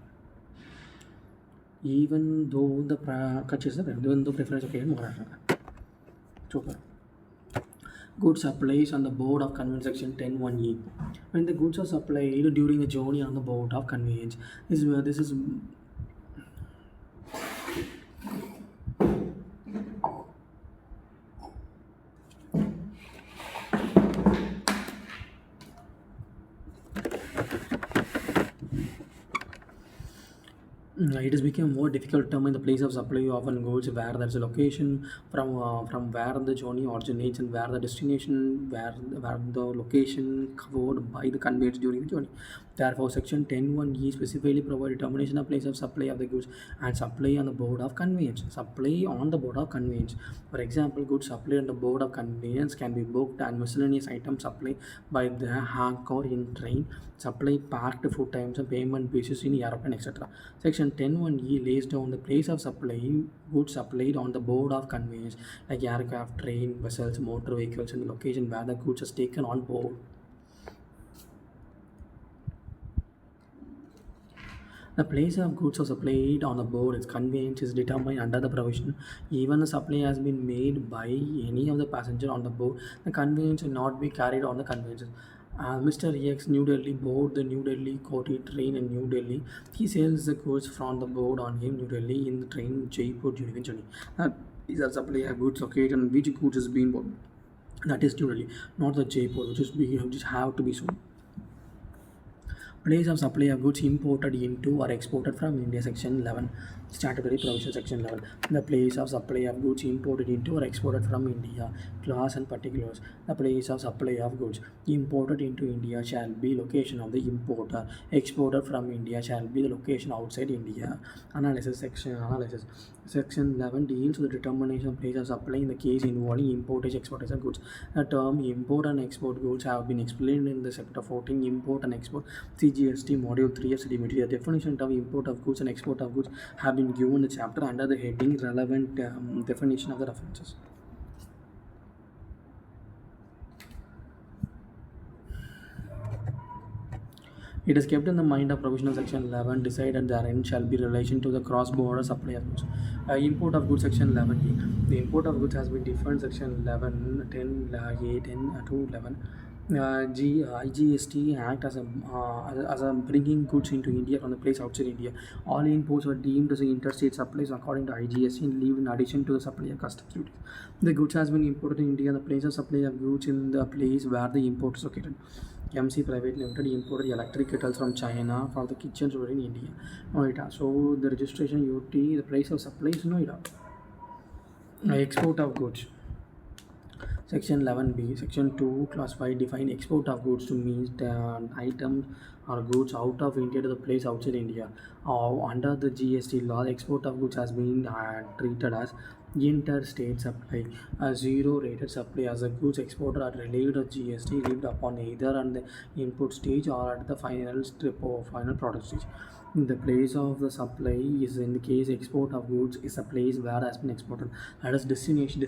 Even though the Kutch is even though preference okay in Maharashtra. Super. Goods supplies on the board of conveyance section 10(1)(e). When the goods are supplied during the journey on the board of conveyance, this is It has become more difficult to determine the place of supply often goes where there's a location from where the journey originates and where the destination where the location covered by the conveyance during the journey. Therefore, Section 10(1)(e) specifically provides determination of place of supply of the goods and supply on the board of conveyance. Supply on the board of conveyance. For example, goods supplied on the board of conveyance can be booked and miscellaneous items supplied by the hank or in train, supply parked food times and payment basis in airplane, etc. Section 10(1)(e) lays down the place of supply goods supplied on the board of conveyance like aircraft, train, vessels, motor vehicles, and the location where the goods is taken on board. The place of goods are supplied on the board its conveyance is determined under the provision. Even the supply has been made by any of the passenger on the board, the conveyance will not be carried on the conveyance. Mr. X New Delhi board the New Delhi Koti train in New Delhi. He sells the goods from the board on him New Delhi in the train Jaipur during the journey. These are supply of goods located and which goods is being bought. That is New Delhi, not the Jaipur, which have to be sold. Place of supply of goods imported into or exported from India. Section 11. Statutory provision. Section 11. The place of supply of goods imported into or exported from India. Clause and particulars. The place of supply of goods imported into India shall be location of the importer. Exported from India shall be the location outside India. Analysis. Analysis. Section 11 deals with the determination of place of supply in the case involving importation exportation of goods. The term import and export goods have been explained in the chapter 14 import and export CGST module 3 of study material. The definition of import of goods and export of goods have been given in the chapter under the heading relevant definition of the references. It is kept in the mind of provisional section 11 decided therein shall be relation to the cross-border supply of goods. Import of goods section 11. The import of goods has been defined section 11, 10, 8, 10 to 11. IGST Act as a bringing goods into India from the place outside India. All imports are deemed as interstate supplies according to IGST and leave in addition to the supply of customs duties. The goods has been imported in India. The place of supply of goods in the place where the import is located. MC Private Limited imported electric kettles from China for the kitchens were in India, Noida. So the registration UT, the place of supply is Noida. Export of goods. Section 11B, Section 2, Class 5 define export of goods to mean items or goods out of India to the place outside India. Under the GST law, the export of goods has been treated as interstate supply. A zero rated supply as a goods exporter are relieved of GST relieved upon either on the input stage or at the final strip or final product stage. The place of the supply is in the case export of goods is a place where has been exported. That is destination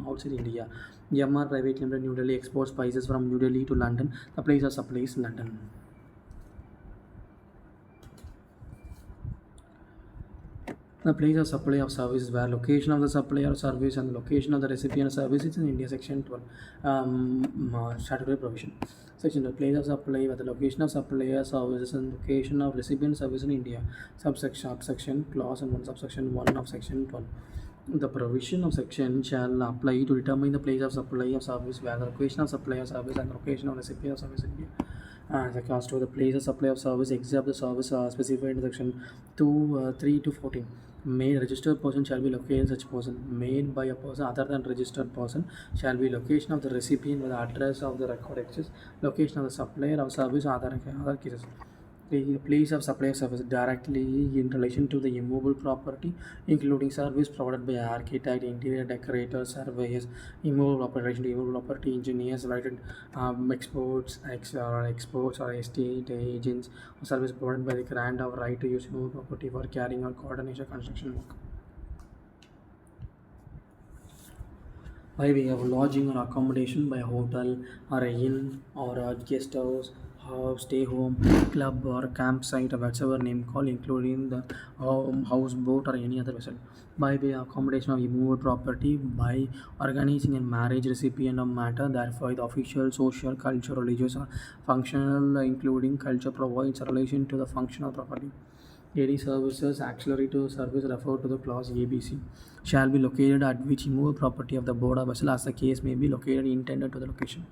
outside India. MR Private Limited New Delhi exports spices from New Delhi to London. The place of supply is London. The place of supply of service where location of the supplier service and the location of the recipient service is in India. Section 12. Statutory provision. Section the place of supply where the location of supplier services and location of recipient service in India. Subsection clause and 1 subsection 1 of section 12. The provision of section shall apply to determine the place of supply of service where the location of supply of service and the location of recipient of service in India. The cost of the place of supply of service except the service specified in section 2, 3 to 14. Made registered person shall be located in such person. Made by a person other than registered person shall be location of the recipient with the address of the record access, location of the supplier of service, other cases. The place of supply of service directly in relation to the immovable property, including service provided by architect, interior decorator, surveyors, immovable operation, immovable property engineers, related exports or estate agents, or service provided by the grant of right to use immovable property for carrying out coordination construction work. By way of lodging or accommodation by a hotel or a inn or a guest house, stay home, club or campsite or whatever name call, including the houseboat or any other vessel. By way of accommodation of immovable property by organizing a marriage recipient of matter, therefore the official, social, cultural, religious or functional, including culture provides a relation to the functional property. Any services auxiliary to service referred to the clause ABC shall be located at which immovable property of the board or vessel as the case may be located intended to the location.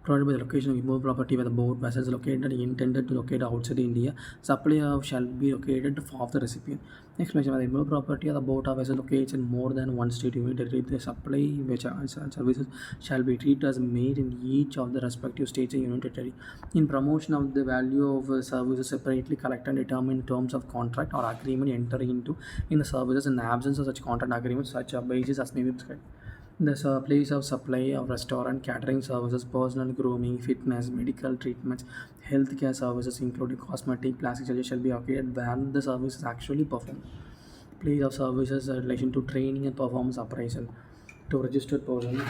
provided by the location of immovable property where the boat vessels located intended to locate outside India. Supply of shall be located of the recipient. Next mention where the immovable property of the boat or vessel locates in more than one state unit territory. The supply which services shall be treated as made in each of the respective states and union territory. In promotion of the value of services separately collected and determined in terms of contract or agreement entering into in the services in the absence of such contract agreement, such a basis as may be prescribed. The place of supply of restaurant, catering services, personal grooming, fitness, medical treatments, healthcare services, including cosmetic, plastic surgery, shall be located where the service is actually performed. Place of services in relation to training and performance appraisal. To registered person,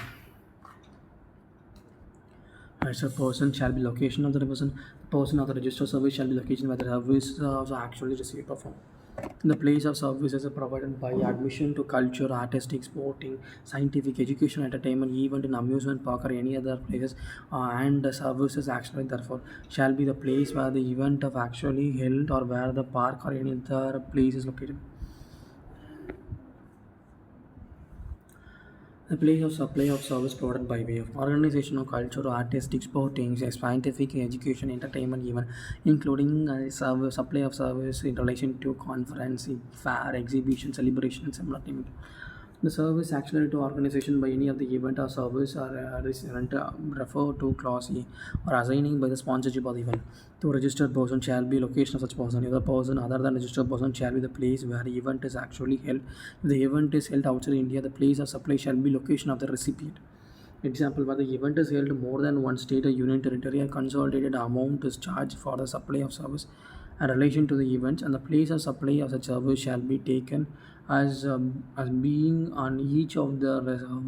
registered person shall be location of the person of the registered service shall be location where the service is actually received performed. The place of services are provided by admission to culture, artistic, sporting, scientific, education, entertainment, event, and amusement park or any other places, and the services actually therefore shall be the place where the event of actually held or where the park or any other place is located. The place of supply of service provided by way of organizational, cultural, artistic, sporting, scientific, education, entertainment, even including supply of service in relation to conference, fair, exhibition, celebration, and similar things. The service actually to organization by any of the event or service or refer to clause E or assigning by the sponsorship of the event. To registered person shall be location of such person. Other person other than registered person shall be the place where the event is actually held. If the event is held outside India, the place of supply shall be location of the recipient. Example, where the event is held more than one state or union territory, a consolidated amount is charged for the supply of service in relation to the events, and the place of supply of such service shall be taken as being on each of the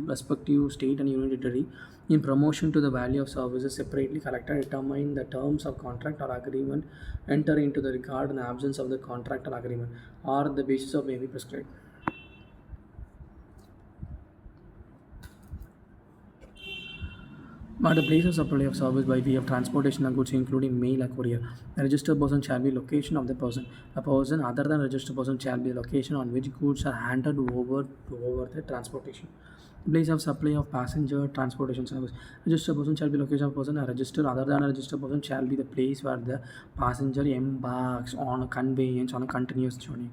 respective state and union territory. In promotion to the value of services separately collected, determine the terms of contract or agreement, enter into the regard in the absence of the contract or agreement, or the basis of may be prescribed. But the place of supply of service by way of transportation of goods, including mail or courier. The registered person shall be location of the person. A person other than registered person shall be the location on which goods are handed over the transportation. Place of supply of passenger transportation service. Registered person shall be location of person. A registered other than a registered person shall be the place where the passenger embarks on a conveyance on a continuous journey.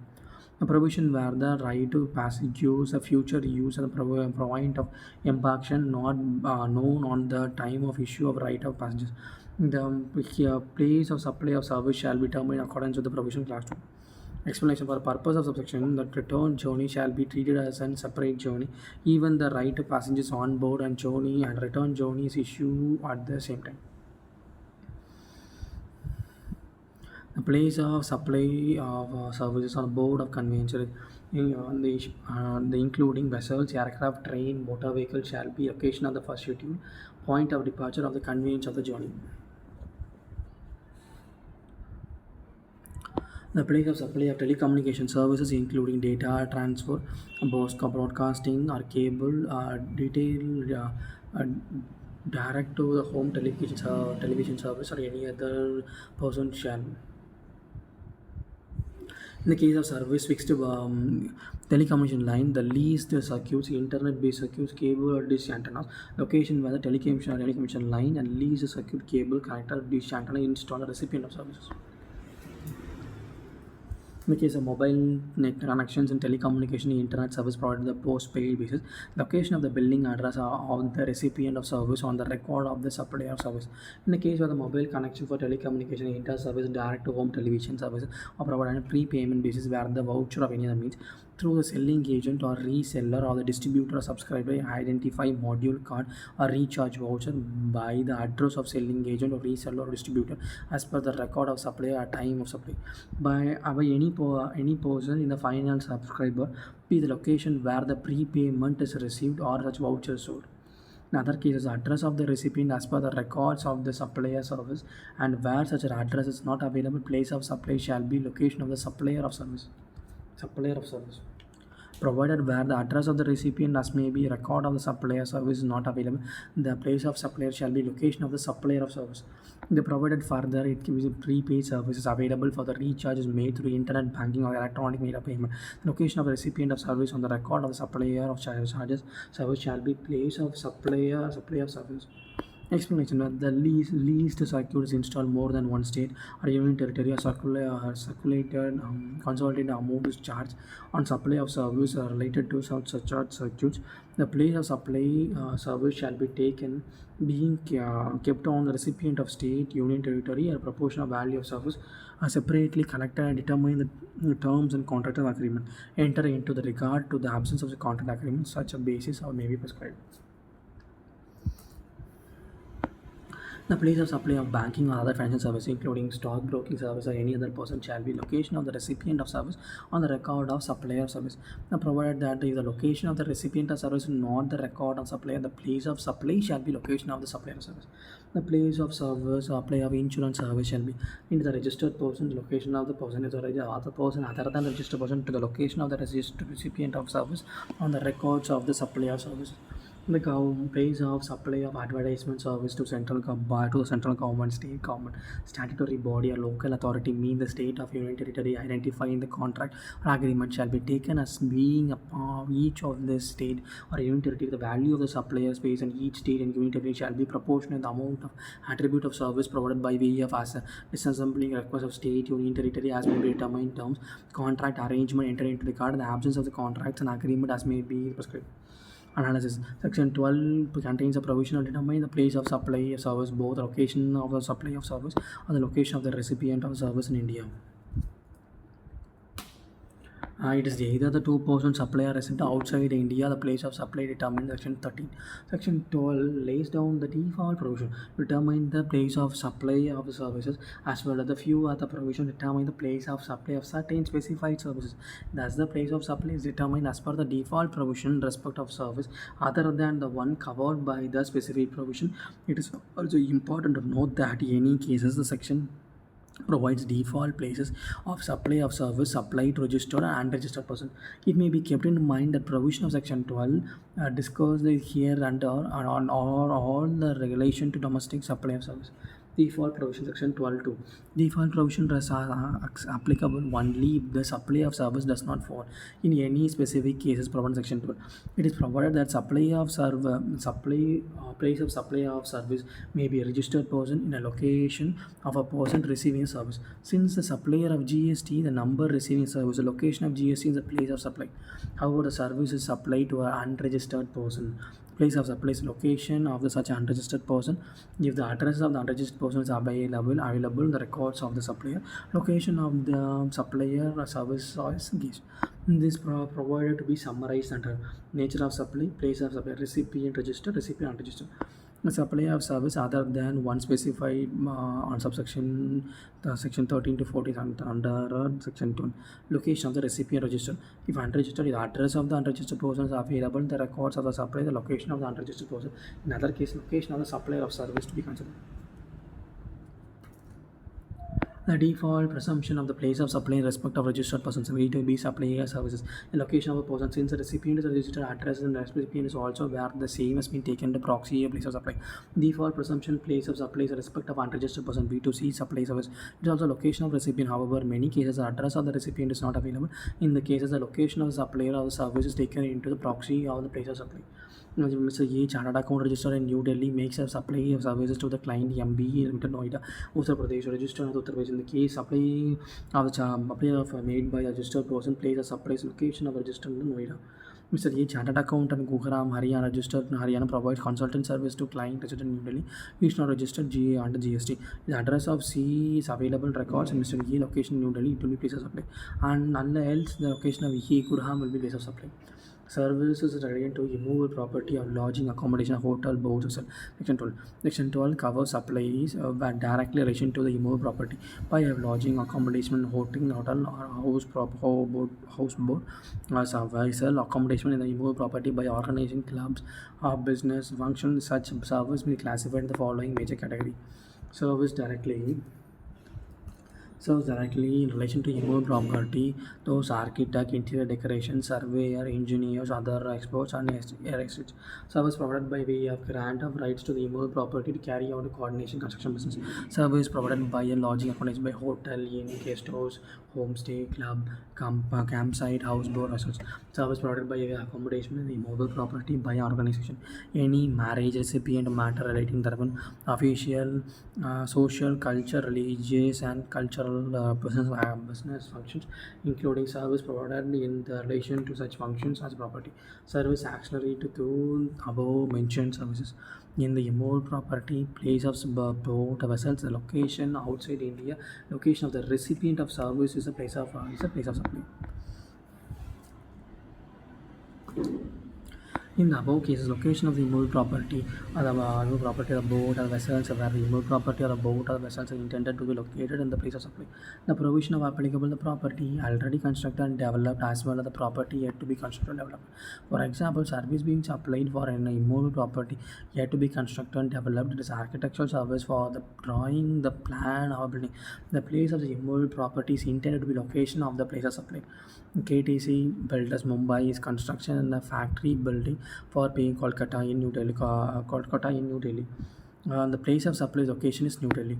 A provision where the right to passage use, a future use, and the point of embarkation not known on the time of issue of right of passengers. The place of supply of service shall be determined in accordance with the provision class 2. Explanation for the purpose of subsection that return journey shall be treated as a separate journey. Even the right of passengers on board and journey and return journey is issued at the same time. The place of supply of services on board of conveyance, the including vessels, aircraft, train, motor vehicle shall be location of the first schedule, point of departure of the conveyance of the journey. The place of supply of telecommunication services, including data transfer, broadcasting, or cable, detail, direct to the home television service, or any other person shall. In the case of service fixed telecommunication line, the leased circuits, internet-based circuits, cable or dish antennas, location where the telecommunication line and leased circuit, cable, connector, dish antenna installed the recipient of services. In the case of mobile net connections and telecommunication, internet service provided the post-paid basis, location of the billing address of the recipient of service on the record of the supplier of service. In the case of the mobile connection for telecommunication, internet service, direct to home television service are provided on a prepayment basis where the voucher of any other means through the selling agent or reseller or the distributor or subscriber identify module card or recharge voucher by the address of selling agent or reseller or distributor as per the record of supplier at time of supply by any person in the final subscriber be the location where the prepayment is received or such voucher is sold. In other cases, address of the recipient as per the records of the supplier service, and where such an address is not available, place of supply shall be location of the supplier of service. Provided where the address of the recipient as may be record of the supplier service is not available, the place of supplier shall be location of the supplier of service. They provided further it gives prepaid services available for the recharges made through internet banking or electronic media payment. The location of the recipient of service on the record of the supplier of charges service shall be place of supplier of service. Explanation: the least circuits installed more than one state or union territory are circulated consolidated amount is charged on supply of service related to such circuits. The place of supply service shall be taken being kept on the recipient of state, union territory, or proportion of value of service are separately collected and determine the terms and contract of agreement. Enter into the regard to the absence of the contract agreement, such a basis or may be prescribed. The place of supply of banking or other financial service, including stockbroking service or any other person, shall be location of the recipient of service on the record of supplier of service. Now, provided that is the location of the recipient of service, not the record of supplier, the place of supply shall be location of the supplier of service. The place of service or supply of insurance service shall be into the registered person. The location of the person is already other person other than the registered person to the location of the registered recipient of service on the records of the supplier of service. The government pays of supply of advertisement service to to the central government, state government, statutory body or local authority mean the state of union territory identifying the contract or agreement shall be taken as being upon each of the state or union territory. The value of the supplier space in each state and union territory shall be proportionate to the amount of attribute of service provided by way of as a disassembling request of state, union territory as may be determined terms, contract arrangement enter into the card in the absence of the contracts and agreement as may be prescribed. Analysis. Section 12 contains a provision to determine the place of supply of service, both the location of the supply of service or the location of the recipient of service in India. It is either the two-person supplier resident outside India, the place of supply determined Section 13. Section 12 lays down the default provision to determine the place of supply of the services as well as the few other provisions determine the place of supply of certain specified services. Thus, the place of supply is determined as per the default provision in respect of service other than the one covered by the specific provision. It is also important to note that in any cases the section provides default places of supply of service supplied to registered and unregistered person. It may be kept in mind that provision of section 12 discussed here under on or all the regulation to domestic supply of service. Default provision section 12.2. Default provision is applicable only if the supply of service does not fall in any specific cases provided section 12. It is provided that place of supply of service may be a registered person in a location of a person receiving service. Since the supplier of GST, the number receiving service, the location of GST is the place of supply. However, the service is supplied to an unregistered person. Place of supply is location of the such unregistered person. If the address of the unregistered person is available in the records of the supplier, location of the supplier service is engaged. This provided to be summarized under nature of supply, place of supply, recipient registered, recipient unregistered. The supply of service other than one specified on subsection section 13 to 14 under section 2. Location of the recipient registered. If unregistered, the address of the unregistered person is available in the records of the supplier, the location of the unregistered person. In other case, location of the supplier of service to be considered. The default presumption of the place of supply in respect of registered persons agree to be supplier services. The location of a person, since the recipient is a registered address and the recipient is also where the same has been taken to proxy a place of supply. Default presumption place of supply is in respect of unregistered person B2C supply service. It is also location of recipient. However, many cases the address of the recipient is not available. In the cases the location of the supplier of the service is taken into the proxy of the place of supply. Mr. A chartered account registered in New Delhi makes a supply of services to the client MB Limited Noida, Uttar Pradesh registered in Uttar Pradesh. In the case supply of the made by a registered person place a supply location of registered in Noida. Mr. A chartered account in Gujarat, Haryana registered in Haryana provides consultant service to client registered in New Delhi. He is not registered GA under GST. The address of C is available in records in Mr. A location in New Delhi. It will be place of supply, and unless the location of E Kurham will be place of supply. Services related to immovable property of lodging, accommodation, hotel, boats, etc. Section 12. Section 12 covers supplies directly relation to the immovable property by lodging, accommodation, hotel or houseboat, vessel accommodation in the immovable property by organizing clubs or business functions. Such service may be classified in the following major category. Service directly in relation to immovable property, those architect, interior decoration, surveyor, engineers, other experts, and estates. Service provided by way of grant of rights to the immovable property to carry out a coordination construction business. Service provided by a lodging accommodation by hotel, inn, guest house, homestay, club, campsite, houseboat, resorts. Service provided by accommodation and immobile property by organization. Any marriage recipient matter relating to official, social, culture, religious, and cultural business functions, including service provided in the relation to such functions as property. Service auxiliary to above mentioned services. In the immovable property, place of boat vessels, the location outside India, location of the recipient of service is a place of supply. In the above cases, location of the immovable property or the immovable property of the boat or vessels where the immovable property or the boat or vessels are intended to be located in the place of supply. The provision of applicable the property already constructed and developed as well as the property yet to be constructed and developed. For example, service being supplied for an immovable property yet to be constructed and developed. It is architectural service for the drawing, the plan or building. The place of the immovable property is intended to be location of the place of supply. KTC Builders Mumbai is construction in a factory building for paying Kolkata in New Delhi. The place of supply location is New Delhi.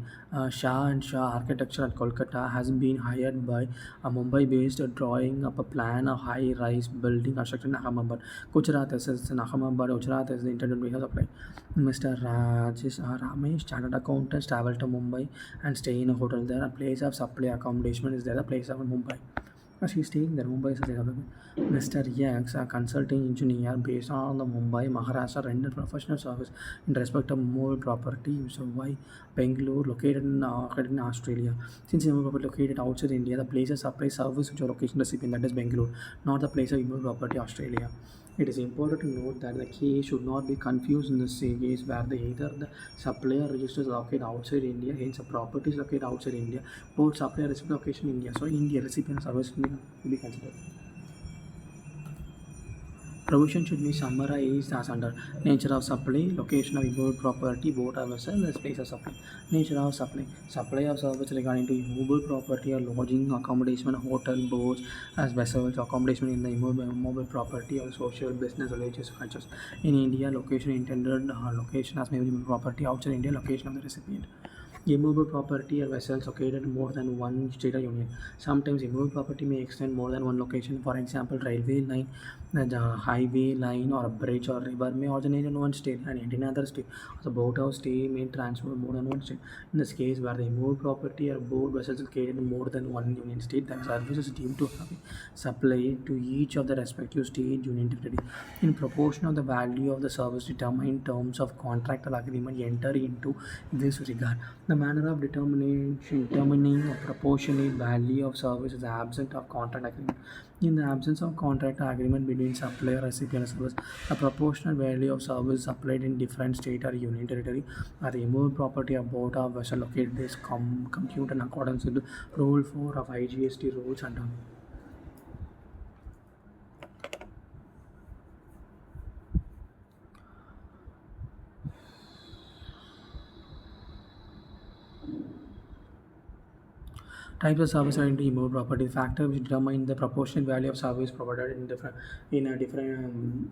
Shah and Shah Architecture at Kolkata has been hired by a Mumbai-based drawing up a plan of high-rise building construction in Ahmedabad. Gujarat is in Ahmedabad. Gujarat is the intended place of supply. Mr. Ramesh, chartered accountant, travel to Mumbai and stay in a hotel there. A place of supply accommodation is there. The place of Mumbai. She's staying there. Mumbai is a Mr. X, a consulting engineer based on the Mumbai, Maharashtra, rendered professional service in respect of mobile property. So why Bangalore, located in Australia? Since mobile property located outside India, the place of supply service which are location recipient that is Bangalore, not the place of mobile property Australia. It is important to note that the case should not be confused in the same case where either the supplier registers located outside India, hence the property is located outside India, both supplier recipient location in India. So India recipient service will be considered. Provision should be summarized as under nature of supply, location of immovable property, boat or vessel, the place of supply. Nature of supply. Supply of service regarding to immovable property or lodging, accommodation, hotel, boats as vessels, accommodation in the immobile property or social, business, religious cultures. In India, location intended location as immovable property, outside India, location of the recipient. Immovable property or vessels located more than one state or union. Sometimes immovable property may extend more than one location. For example, railway line, the highway line, or a bridge or river may originate in one state and end in another state. The boathouse stay may transfer more than one state. In this case, where the immovable property or boat vessels is located in more than one union state, the service is deemed to have supplied to each of the respective state union territory. In proportion of the value of the service determined terms of contractual agreement enter into this regard. The manner of determining a proportionate value of service is absent of contract agreement. In the absence of contract agreement between supplier, recipient, and service, a proportional value of service supplied in different state or union territory or the immovable property of boat or vessel located is computed in accordance with Rule 4 of IGST rules and types of service are into immovable property. Factor which determine the proportionate value of service provided in a different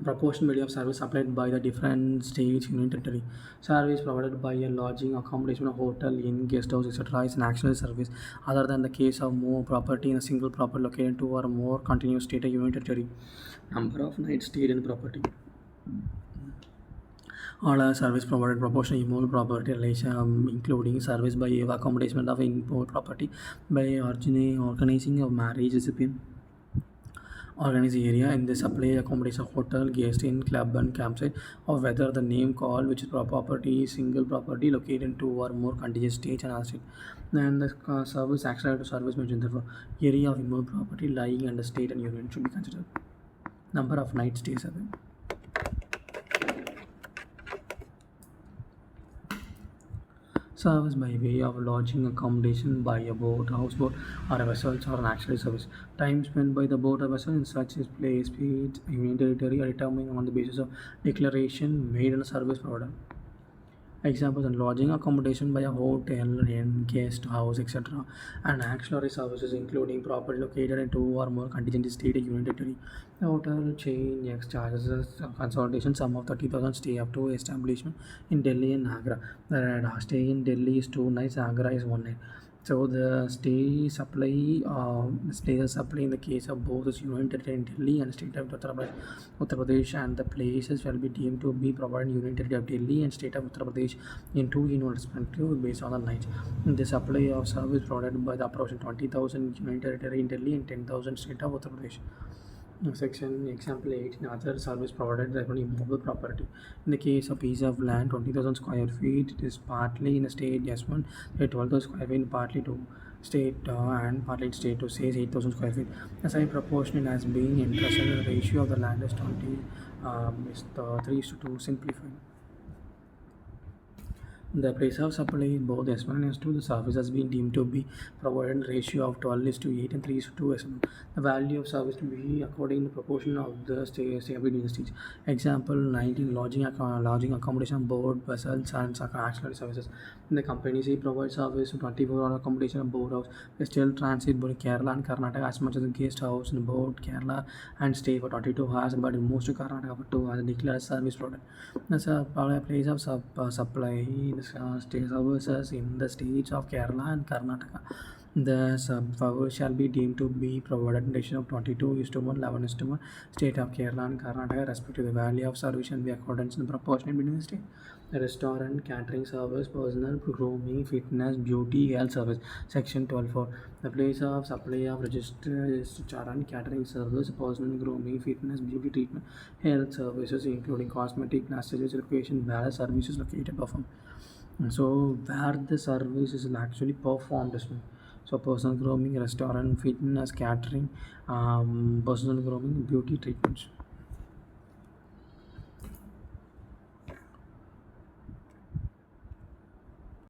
proportional value of service supplied by the different states union territory. Service provided by a lodging, accommodation, a hotel, inn, guest house, etc. is an actual service other than the case of more property in a single property located in two or more continuous state or union territory. Number of nights stayed in property. All other service provided proportional immovable property relation including service by accommodation of immovable property by organizing a marriage recipient organize area in the supply accommodation hotel guest inn club and campsite or whether the name called which is property single property located in two or more contiguous states and other state and the service access to service mentioned therefore area of immovable property lying under state and union should be considered. Number of night stays are there. Service by way of lodging, accommodation by a boat, houseboat, or a vessel, or an actual service. Time spent by the boat or vessel in such as place, speed, union territory are determined on the basis of declaration made on a service provider. Examples are lodging, accommodation by a hotel, inn, guest house, etc. And auxiliary services including property located in two or more contingent state union territory. The hotel chain X charges a consultation sum of 30,000 stay up to establishment in Delhi and Agra. The stay in Delhi is 2 nights, Agra is 1 night. So the stay supply in the case of both the Union Territory in Delhi and State of Uttar Pradesh, and the places shall be deemed to be provided Union Territory of Delhi and State of Uttar Pradesh in two union respectively based on the lines. The supply of service provided by the approach 20,000 Union Territory in Delhi and 10,000 State of Uttar Pradesh. Section example 8 in other service provided by immovable property. In the case of piece of land 20,000 square feet, it is partly in a state S1, 12,000 square feet, partly to state and partly in state to says 8,000 square feet. The same proportion as being interested, the ratio of the land is 20 is the 3 is to 2 simplified. The place of supply is both S1 and S2. The service has been deemed to be provided in ratio of 12 is to 8 and 3 is to 2 S1. The value of service to be according to proportion of the stability in the stage. Example 19 lodging accommodation board vessels and auxiliary services. The company C provides service to 24-hour accommodation board house. They still transit both Kerala and Karnataka as much as the guest house in both Kerala and stay for 22 hours, but in most of Karnataka for 2 hours declared service product. That's a place of supply state services in the states of Kerala and Karnataka. The sub shall be deemed to be provided in ratio of 22 is to 1, 11 is to 1, state of Kerala and Karnataka, respectively. The value of service shall be accordance in proportion between the state. The restaurant, catering service, personal grooming, fitness, beauty, health service. Section 12.4. The place of supply of restaurant, catering service, personal grooming, fitness, beauty treatment, health services, including cosmetic, plastic, recreation, various services located performed. So where the service is actually performed is so personal grooming, restaurant, fitness, catering, personal grooming, beauty treatments.